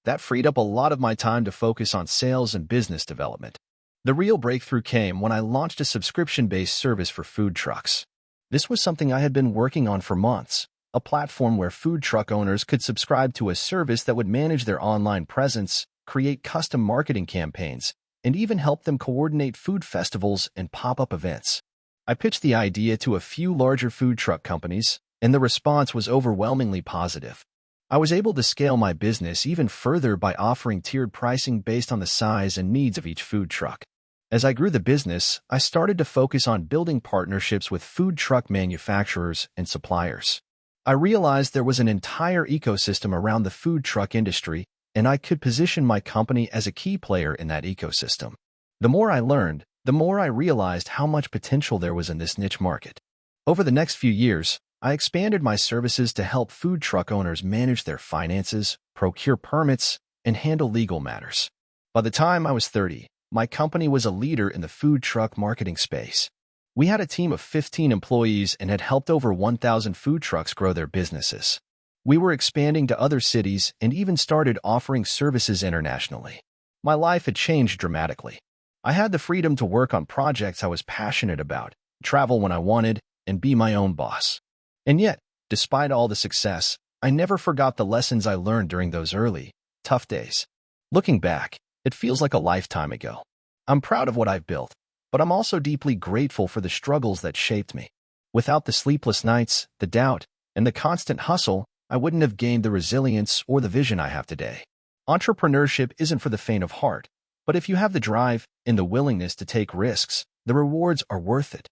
That freed up a lot of my time to focus on sales and business development. The real breakthrough came when I launched a subscription-based service for food trucks. This was something I had been working on for months, a platform where food truck owners could subscribe to a service that would manage their online presence, create custom marketing campaigns, and even help them coordinate food festivals and pop-up events. I pitched the idea to a few larger food truck companies, and the response was overwhelmingly positive. I was able to scale my business even further by offering tiered pricing based on the size and needs of each food truck. As I grew the business, I started to focus on building partnerships with food truck manufacturers and suppliers. I realized there was an entire ecosystem around the food truck industry, and I could position my company as a key player in that ecosystem. The more I learned, the more I realized how much potential there was in this niche market. Over the next few years, I expanded my services to help food truck owners manage their finances, procure permits, and handle legal matters. By the time I was 30, my company was a leader in the food truck marketing space. We had a team of 15 employees and had helped over 1,000 food trucks grow their businesses. We were expanding to other cities and even started offering services internationally. My life had changed dramatically. I had the freedom to work on projects I was passionate about, travel when I wanted, and be my own boss. And yet, despite all the success, I never forgot the lessons I learned during those early, tough days. Looking back, it feels like a lifetime ago. I'm proud of what I've built, but I'm also deeply grateful for the struggles that shaped me. Without the sleepless nights, the doubt, and the constant hustle, I wouldn't have gained the resilience or the vision I have today. Entrepreneurship isn't for the faint of heart, but if you have the drive and the willingness to take risks, the rewards are worth it.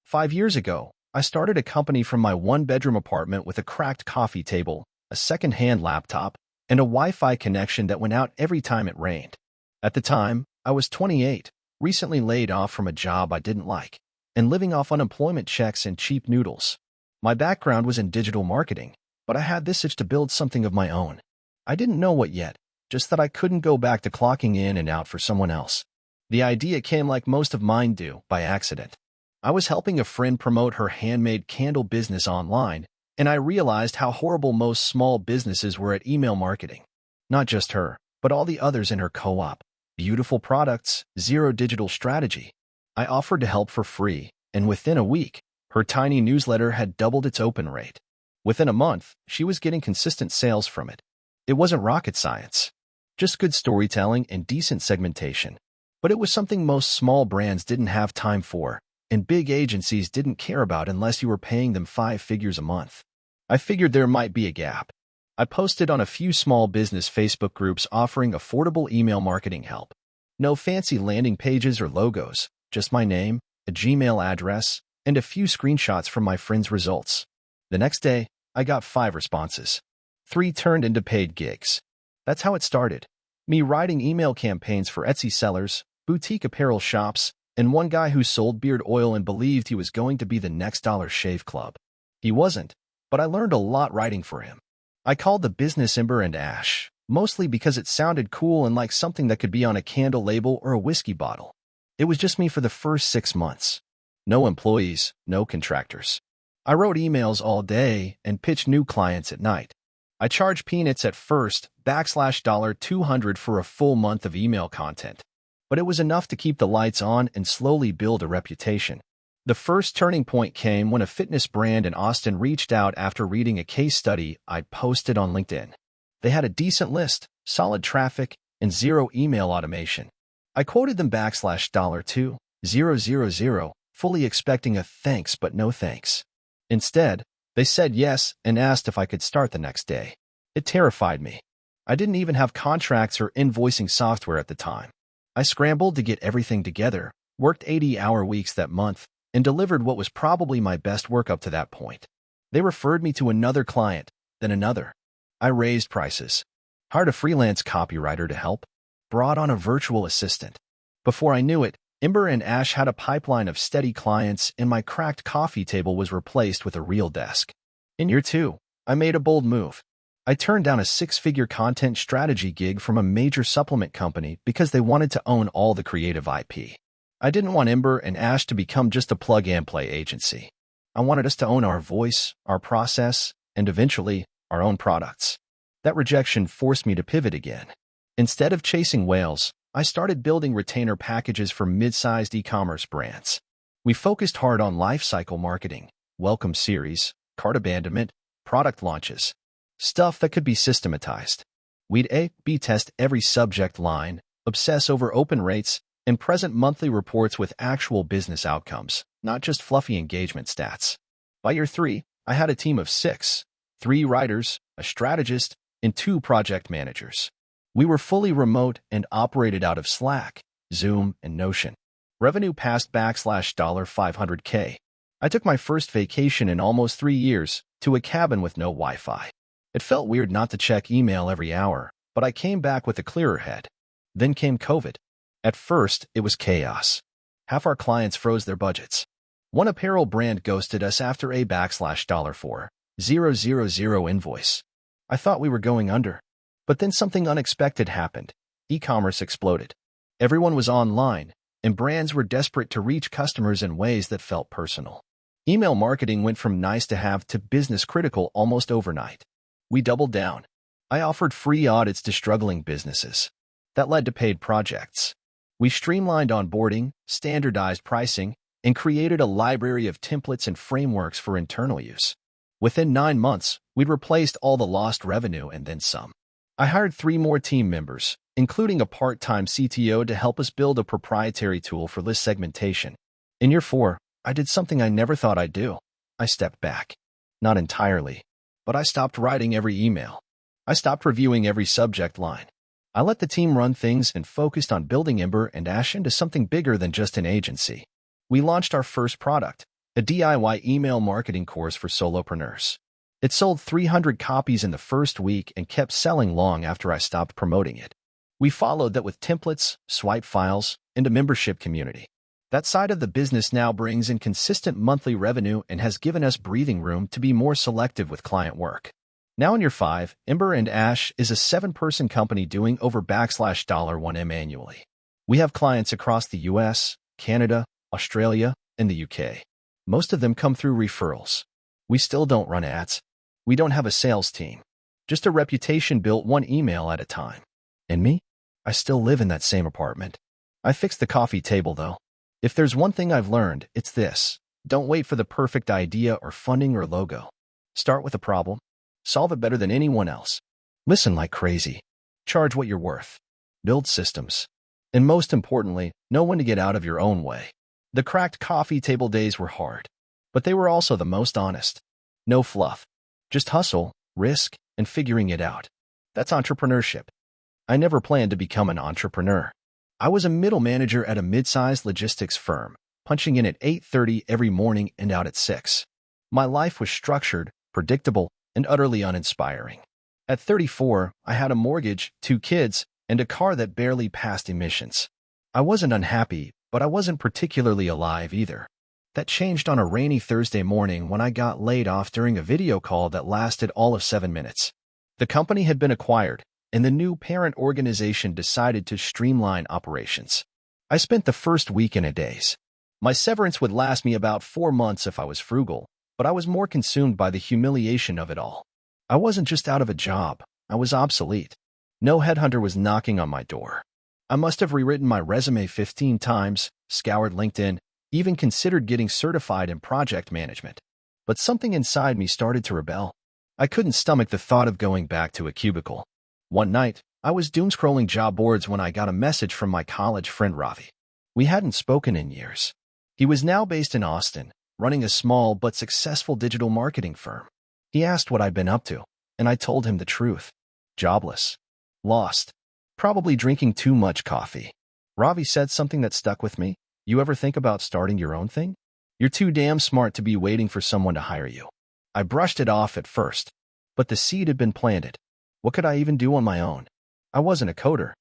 5 years ago, I started a company from my one-bedroom apartment with a cracked coffee table, a second-hand laptop, and a Wi-Fi connection that went out every time it rained. At the time, I was 28, recently laid off from a job I didn't like, and living off unemployment checks and cheap noodles. My background was in digital marketing, but I had this itch to build something of my own. I didn't know what yet, just that I couldn't go back to clocking in and out for someone else. The idea came like most of mine do, by accident. I was helping a friend promote her handmade candle business online, and I realized how horrible most small businesses were at email marketing. Not just her, but all the others in her co-op. Beautiful products, zero digital strategy. I offered to help for free, and within a week, her tiny newsletter had doubled its open rate. Within a month, she was getting consistent sales from it. It wasn't rocket science, just good storytelling and decent segmentation. But it was something most small brands didn't have time for, and big agencies didn't care about unless you were paying them 5 figures a month. I figured there might be a gap. I posted on a few small business Facebook groups offering affordable email marketing help. No fancy landing pages or logos, just my name, a Gmail address, and a few screenshots from my friends' results. The next day, I got 5 responses. 3 turned into paid gigs. That's how it started. Me writing email campaigns for Etsy sellers, boutique apparel shops, and one guy who sold beard oil and believed he was going to be the next Dollar Shave Club. He wasn't, but I learned a lot writing for him. I called the business Ember and Ash, mostly because it sounded cool and like something that could be on a candle label or a whiskey bottle. It was just me for the first 6 months. No employees, no contractors. I wrote emails all day and pitched new clients at night. I charged peanuts at first, $200 for a full month of email content. But it was enough to keep the lights on and slowly build a reputation. The first turning point came when a fitness brand in Austin reached out after reading a case study I'd posted on LinkedIn. They had a decent list, solid traffic, and zero email automation. I quoted them $2,000, fully expecting a thanks but no thanks. Instead, they said yes and asked if I could start the next day. It terrified me. I didn't even have contracts or invoicing software at the time. I scrambled to get everything together, worked 80-hour weeks that month, and delivered what was probably my best work up to that point. They referred me to another client, then another. I raised prices, hired a freelance copywriter to help, brought on a virtual assistant. Before I knew it, Ember and Ash had a pipeline of steady clients, and my cracked coffee table was replaced with a real desk. In year 2, I made a bold move. I turned down a 6-figure content strategy gig from a major supplement company because they wanted to own all the creative IP. I didn't want Ember and Ash to become just a plug-and-play agency. I wanted us to own our voice, our process, and eventually, our own products. That rejection forced me to pivot again. Instead of chasing whales, I started building retainer packages for mid-sized e-commerce brands. We focused hard on lifecycle marketing, welcome series, cart abandonment, product launches, stuff that could be systematized. We'd A/B test every subject line, obsess over open rates, and present monthly reports with actual business outcomes, not just fluffy engagement stats. By year 3, I had a team of 6, 3 writers, a strategist, and 2 project managers. We were fully remote and operated out of Slack, Zoom, and Notion. Revenue passed $500K. I took my first vacation in almost 3 years to a cabin with no Wi-Fi. It felt weird not to check email every hour, but I came back with a clearer head. Then came COVID. At first, it was chaos. Half our clients froze their budgets. One apparel brand ghosted us after a $4,000 invoice. I thought we were going under. But then something unexpected happened. E-commerce exploded. Everyone was online, and brands were desperate to reach customers in ways that felt personal. Email marketing went from nice to have to business critical almost overnight. We doubled down. I offered free audits to struggling businesses. That led to paid projects. We streamlined onboarding, standardized pricing, and created a library of templates and frameworks for internal use. Within 9 months, we'd replaced all the lost revenue and then some. I hired 3 more team members, including a part-time CTO to help us build a proprietary tool for list segmentation. In year 4, I did something I never thought I'd do. I stepped back. Not entirely, but I stopped writing every email. I stopped reviewing every subject line. I let the team run things and focused on building Ember and Ash into something bigger than just an agency. We launched our first product, a DIY email marketing course for solopreneurs. It sold 300 copies in the first week and kept selling long after I stopped promoting it. We followed that with templates, swipe files, and a membership community. That side of the business now brings in consistent monthly revenue and has given us breathing room to be more selective with client work. Now in year 5, Ember and Ash is a 7-person company doing over $1M annually. We have clients across the US, Canada, Australia, and the UK. Most of them come through referrals. We still don't run ads. We don't have a sales team. Just a reputation built one email at a time. And me? I still live in that same apartment. I fixed the coffee table, though. If there's one thing I've learned, it's this. Don't wait for the perfect idea or funding or logo. Start with a problem. Solve it better than anyone else. Listen like crazy. Charge what you're worth. Build systems. And most importantly, know when to get out of your own way. The cracked coffee table days were hard, but they were also the most honest. No fluff. Just hustle, risk, and figuring it out. That's entrepreneurship. I never planned to become an entrepreneur. I was a middle manager at a mid-sized logistics firm, punching in at 8:30 every morning and out at 6. My life was structured, predictable, and utterly uninspiring. At 34, I had a mortgage, 2 kids, and a car that barely passed emissions. I wasn't unhappy, but I wasn't particularly alive either. That changed on a rainy Thursday morning when I got laid off during a video call that lasted all of 7 minutes. The company had been acquired, and the new parent organization decided to streamline operations. I spent the first week in a daze. My severance would last me about 4 months if I was frugal, but I was more consumed by the humiliation of it all. I wasn't just out of a job, I was obsolete. No headhunter was knocking on my door. I must have rewritten my resume 15 times, scoured LinkedIn, even considered getting certified in project management. But something inside me started to rebel. I couldn't stomach the thought of going back to a cubicle. One night, I was doom-scrolling job boards when I got a message from my college friend Ravi. We hadn't spoken in years. He was now based in Austin, running a small but successful digital marketing firm. He asked what I'd been up to, and I told him the truth. Jobless. Lost. Probably drinking too much coffee. Ravi said something that stuck with me. You ever think about starting your own thing? You're too damn smart to be waiting for someone to hire you. I brushed it off at first, but the seed had been planted. What could I even do on my own? I wasn't a coder.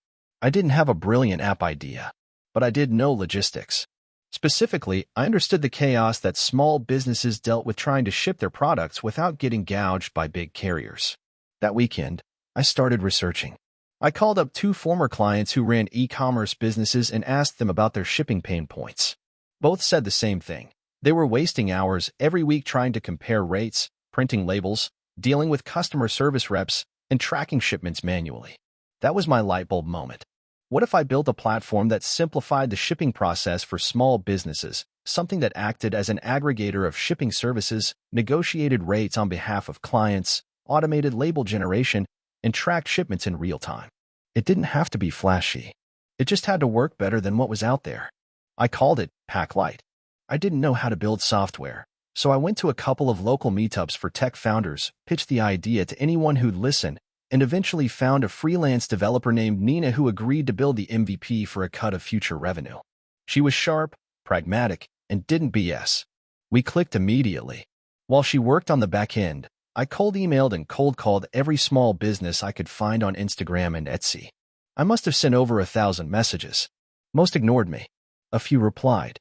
I didn't have a brilliant app idea, but I did know logistics. Specifically, I understood the chaos that small businesses dealt with trying to ship their products without getting gouged by big carriers. That weekend, I started researching. I called up 2 former clients who ran e-commerce businesses and asked them about their shipping pain points. Both said the same thing. They were wasting hours every week trying to compare rates, printing labels, dealing with customer service reps, and tracking shipments manually. That was my light bulb moment. What if I built a platform that simplified the shipping process for small businesses, something that acted as an aggregator of shipping services, negotiated rates on behalf of clients, automated label generation, and tracked shipments in real time? It didn't have to be flashy. It just had to work better than what was out there. I called it Pack Lite. I didn't know how to build software, so I went to a couple of local meetups for tech founders, pitched the idea to anyone who'd listen, and eventually found a freelance developer named Nina who agreed to build the MVP for a cut of future revenue. She was sharp, pragmatic, and didn't BS. We clicked immediately. While she worked on the back end, I cold emailed and cold called every small business I could find on Instagram and Etsy. I must have sent over 1,000 messages. Most ignored me. A few replied.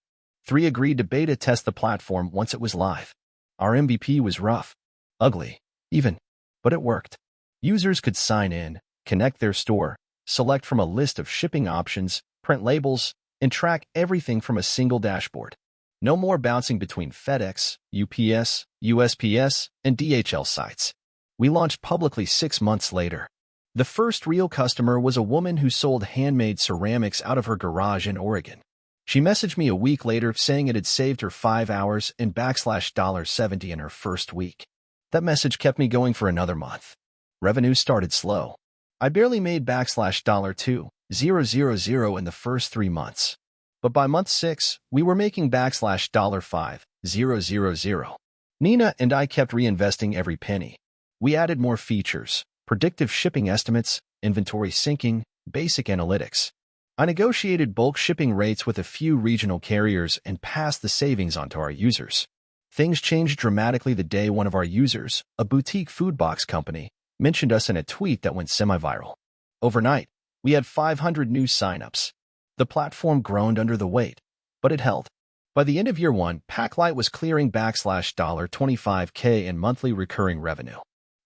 3 agreed to beta test the platform once it was live. Our MVP was rough, ugly, even, but it worked. Users could sign in, connect their store, select from a list of shipping options, print labels, and track everything from a single dashboard. No more bouncing between FedEx, UPS, USPS, and DHL sites. We launched publicly 6 months later. The first real customer was a woman who sold handmade ceramics out of her garage in Oregon. She messaged me a week later saying it had saved her 5 hours and $70 in her first week. That message kept me going for another month. Revenue started slow. I barely made $2,000 in the first 3 months. But by month 6, we were making $5,000. Nina and I kept reinvesting every penny. We added more features, predictive shipping estimates, inventory syncing, basic analytics. I negotiated bulk shipping rates with a few regional carriers and passed the savings on to our users. Things changed dramatically the day one of our users, a boutique food box company, mentioned us in a tweet that went semi-viral. Overnight, we had 500 new signups. The platform groaned under the weight, but it held. By the end of year 1, Pack Lite was clearing $25K in monthly recurring revenue.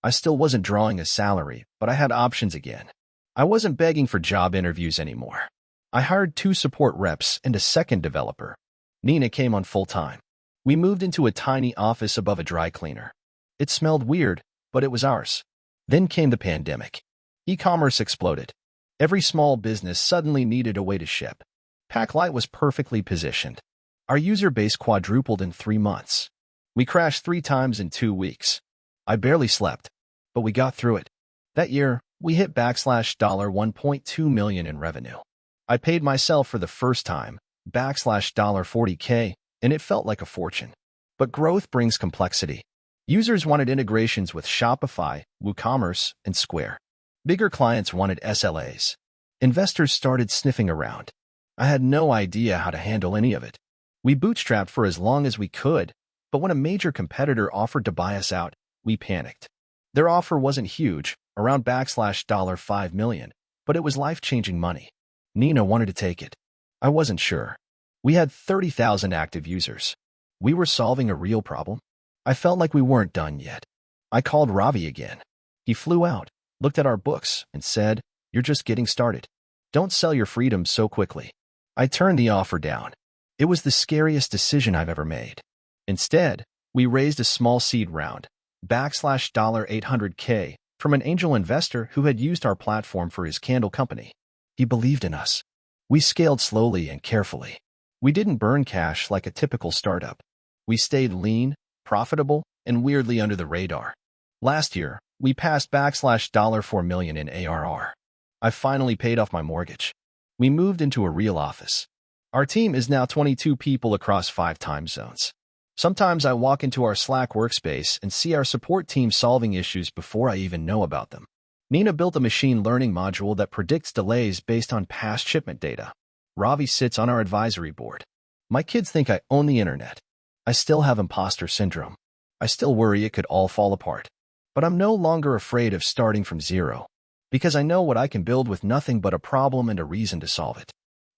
I still wasn't drawing a salary, but I had options again. I wasn't begging for job interviews anymore. I hired 2 support reps and a second developer. Nina came on full-time. We moved into a tiny office above a dry cleaner. It smelled weird, but it was ours. Then came the pandemic. E-commerce exploded. Every small business suddenly needed a way to ship. Packlight was perfectly positioned. Our user base quadrupled in 3 months. We crashed 3 times in 2 weeks. I barely slept, but we got through it. That year, we hit $1.2 million in revenue. I paid myself for the first time, $40K, and it felt like a fortune. But growth brings complexity. Users wanted integrations with Shopify, WooCommerce, and Square. Bigger clients wanted SLAs. Investors started sniffing around. I had no idea how to handle any of it. We bootstrapped for as long as we could, but when a major competitor offered to buy us out, we panicked. Their offer wasn't huge, around $5 million, but it was life-changing money. Nina wanted to take it. I wasn't sure. We had 30,000 active users. We were solving a real problem. I felt like we weren't done yet. I called Ravi again. He flew out, looked at our books, and said, "You're just getting started. Don't sell your freedom so quickly." I turned the offer down. It was the scariest decision I've ever made. Instead, we raised a small seed round, $800K, from an angel investor who had used our platform for his candle company. He believed in us. We scaled slowly and carefully. We didn't burn cash like a typical startup. We stayed lean, profitable, and weirdly under the radar. Last year, we passed $4 million in ARR. I finally paid off my mortgage. We moved into a real office. Our team is now 22 people across 5 time zones. Sometimes I walk into our Slack workspace and see our support team solving issues before I even know about them. Nina built a machine learning module that predicts delays based on past shipment data. Ravi sits on our advisory board. My kids think I own the internet. I still have imposter syndrome. I still worry it could all fall apart. But I'm no longer afraid of starting from zero, because I know what I can build with nothing but a problem and a reason to solve it.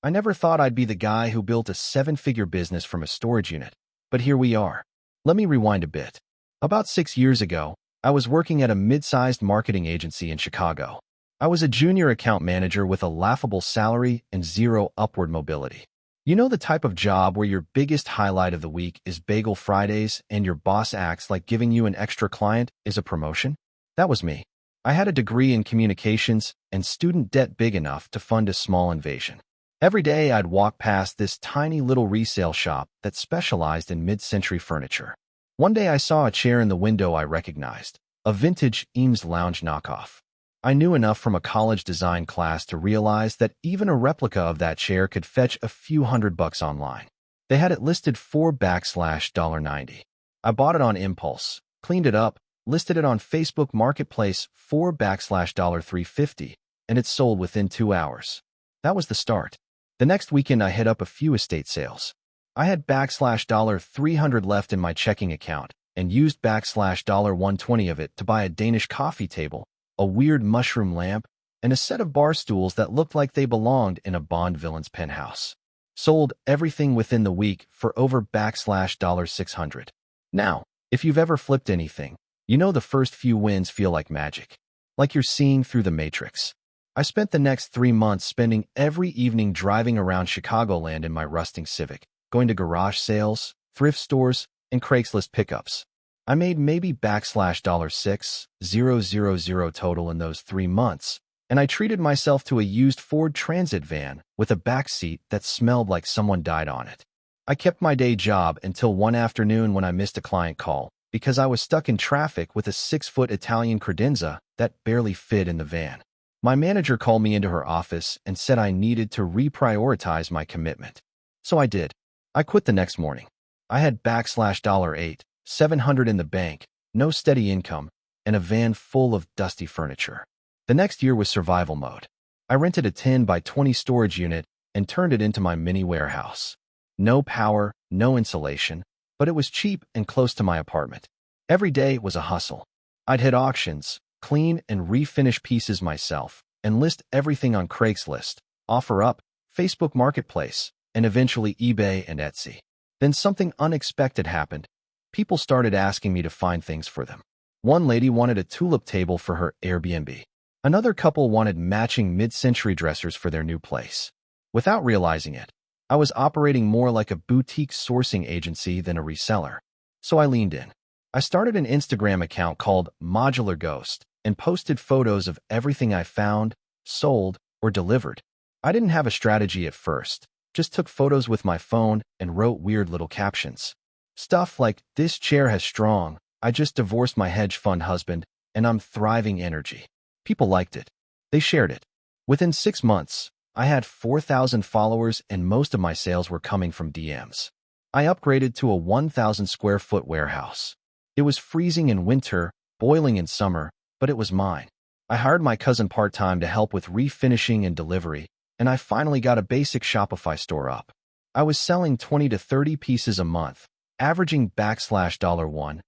I never thought I'd be the guy who built a 7-figure business from a storage unit. But here we are. Let me rewind a bit. About 6 years ago, I was working at a mid-sized marketing agency in Chicago. I was a junior account manager with a laughable salary and 0 upward mobility. You know the type of job where your biggest highlight of the week is Bagel Fridays and your boss acts like giving you an extra client is a promotion? That was me. I had a degree in communications and student debt big enough to fund a small invasion. Every day I'd walk past this tiny little resale shop that specialized in mid-century furniture. One day I saw a chair in the window I recognized, a vintage Eames lounge knockoff. I knew enough from a college design class to realize that even a replica of that chair could fetch a few $100 online. They had it listed for $90. I bought it on impulse, cleaned it up, listed it on Facebook Marketplace for $350, and it sold within 2 hours. That was the start. The next weekend I hit up a few estate sales. I had $300 left in my checking account and used $120 of it to buy a Danish coffee table, a weird mushroom lamp, and a set of bar stools that looked like they belonged in a Bond villain's penthouse. Sold everything within the week for over $600. Now, if you've ever flipped anything, you know the first few wins feel like magic, like you're seeing through the Matrix. I spent the next 3 months spending every evening driving around Chicagoland in my rusting Civic, going to garage sales, thrift stores, and Craigslist pickups. I made maybe $6,000 total in those 3 months, and I treated myself to a used Ford Transit van with a back seat that smelled like someone died on it. I kept my day job until one afternoon when I missed a client call because I was stuck in traffic with a 6-foot Italian credenza that barely fit in the van. My manager called me into her office and said I needed to reprioritize my commitment. So I did. I quit the next morning. I had $700 in the bank, no steady income, and a van full of dusty furniture. The next year was survival mode. I rented a 10 by 20 storage unit and turned it into my mini warehouse. No power, no insulation, but it was cheap and close to my apartment. Every day was a hustle. I'd hit auctions, clean and refinish pieces myself, and list everything on Craigslist, OfferUp, Facebook Marketplace, and eventually eBay and Etsy. Then something unexpected happened. People started asking me to find things for them. One lady wanted a tulip table for her Airbnb. Another couple wanted matching mid-century dressers for their new place. Without realizing it, I was operating more like a boutique sourcing agency than a reseller. So I leaned in. I started an Instagram account called Modular Ghost and posted photos of everything I found, sold, or delivered. I didn't have a strategy at first, just took photos with my phone and wrote weird little captions. Stuff like, "This chair has strong, I just divorced my hedge fund husband, and I'm thriving energy." People liked it. They shared it. Within 6 months, I had 4,000 followers and most of my sales were coming from DMs. I upgraded to a 1,000 square foot warehouse. It was freezing in winter, boiling in summer, but it was mine. I hired my cousin part-time to help with refinishing and delivery, and I finally got a basic Shopify store up. I was selling 20 to 30 pieces a month, averaging $1,000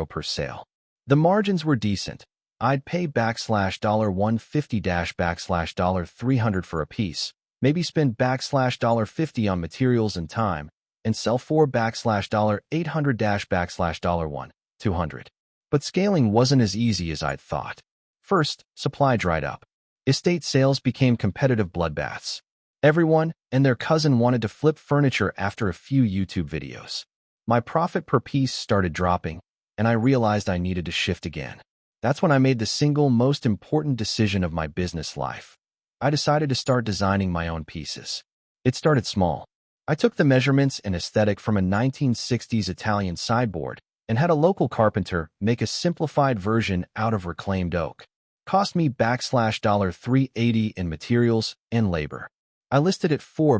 per sale. The margins were decent. I'd pay $150 $300 for a piece, maybe spend $50 on materials and time, and sell for $800 $200. But scaling wasn't as easy as I'd thought. First, supply dried up. Estate sales became competitive bloodbaths. Everyone and their cousin wanted to flip furniture after a few YouTube videos. My profit per piece started dropping, and I realized I needed to shift again. That's when I made the single most important decision of my business life. I decided to start designing my own pieces. It started small. I took the measurements and aesthetic from a 1960s Italian sideboard and had a local carpenter make a simplified version out of reclaimed oak. Cost me $380 in materials and labor. I listed it for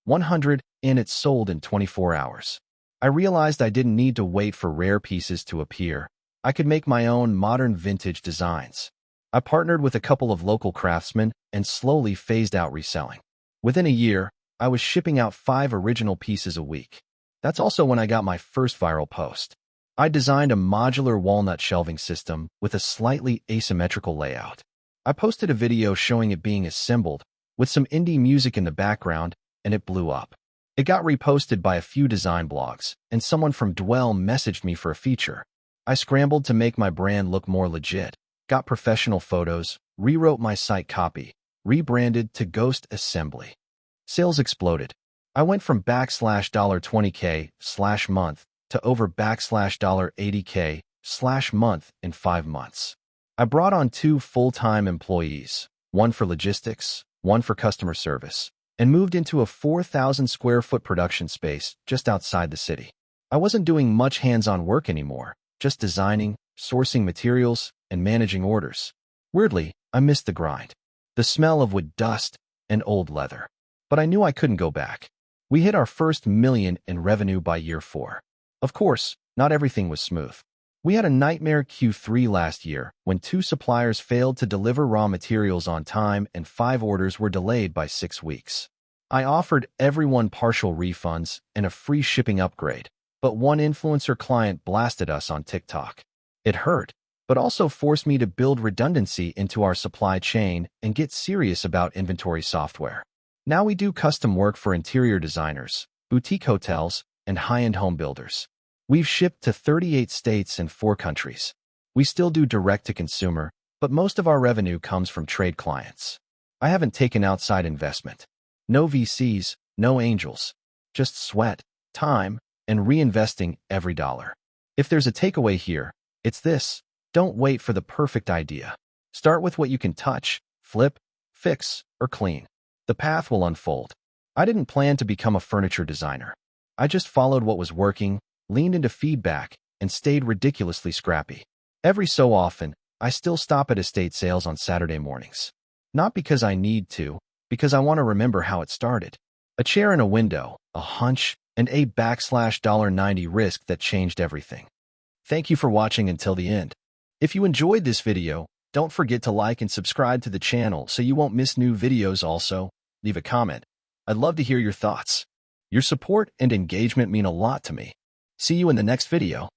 $100 and it sold in 24 hours. I realized I didn't need to wait for rare pieces to appear. I could make my own modern vintage designs. I partnered with a couple of local craftsmen and slowly phased out reselling. Within a year, I was shipping out 5 original pieces a week. That's also when I got my first viral post. I designed a modular walnut shelving system with a slightly asymmetrical layout. I posted a video showing it being assembled with some indie music in the background, and it blew up. It got reposted by a few design blogs, and someone from Dwell messaged me for a feature. I scrambled to make my brand look more legit, got professional photos, rewrote my site copy, rebranded to Ghost Assembly. Sales exploded. I went from $20K/month to over $80K/month in 5 months. I brought on 2 full-time employees, one for logistics, one for customer service, and moved into a 4,000 square foot production space just outside the city. I wasn't doing much hands-on work anymore, just designing, sourcing materials, and managing orders. Weirdly, I missed the grind, the smell of wood dust and old leather. But I knew I couldn't go back. We hit our first million in revenue by year 4. Of course, not everything was smooth. We had a nightmare Q3 last year when 2 suppliers failed to deliver raw materials on time and 5 orders were delayed by 6 weeks. I offered everyone partial refunds and a free shipping upgrade, but one influencer client blasted us on TikTok. It hurt, but also forced me to build redundancy into our supply chain and get serious about inventory software. Now we do custom work for interior designers, boutique hotels, and high-end home builders. We've shipped to 38 states and 4 countries. We still do direct-to-consumer, but most of our revenue comes from trade clients. I haven't taken outside investment. No VCs, no angels. Just sweat, time, and reinvesting every dollar. If there's a takeaway here, it's this: don't wait for the perfect idea. Start with what you can touch, flip, fix, or clean. The path will unfold. I didn't plan to become a furniture designer. I just followed what was working, leaned into feedback, and stayed ridiculously scrappy. Every so often, I still stop at estate sales on Saturday mornings. Not because I need to, because I want to remember how it started. A chair in a window, a hunch, and a $90 risk that changed everything. Thank you for watching until the end. If you enjoyed this video, don't forget to like and subscribe to the channel so you won't miss new videos. Also, leave a comment. I'd love to hear your thoughts. Your support and engagement mean a lot to me. See you in the next video.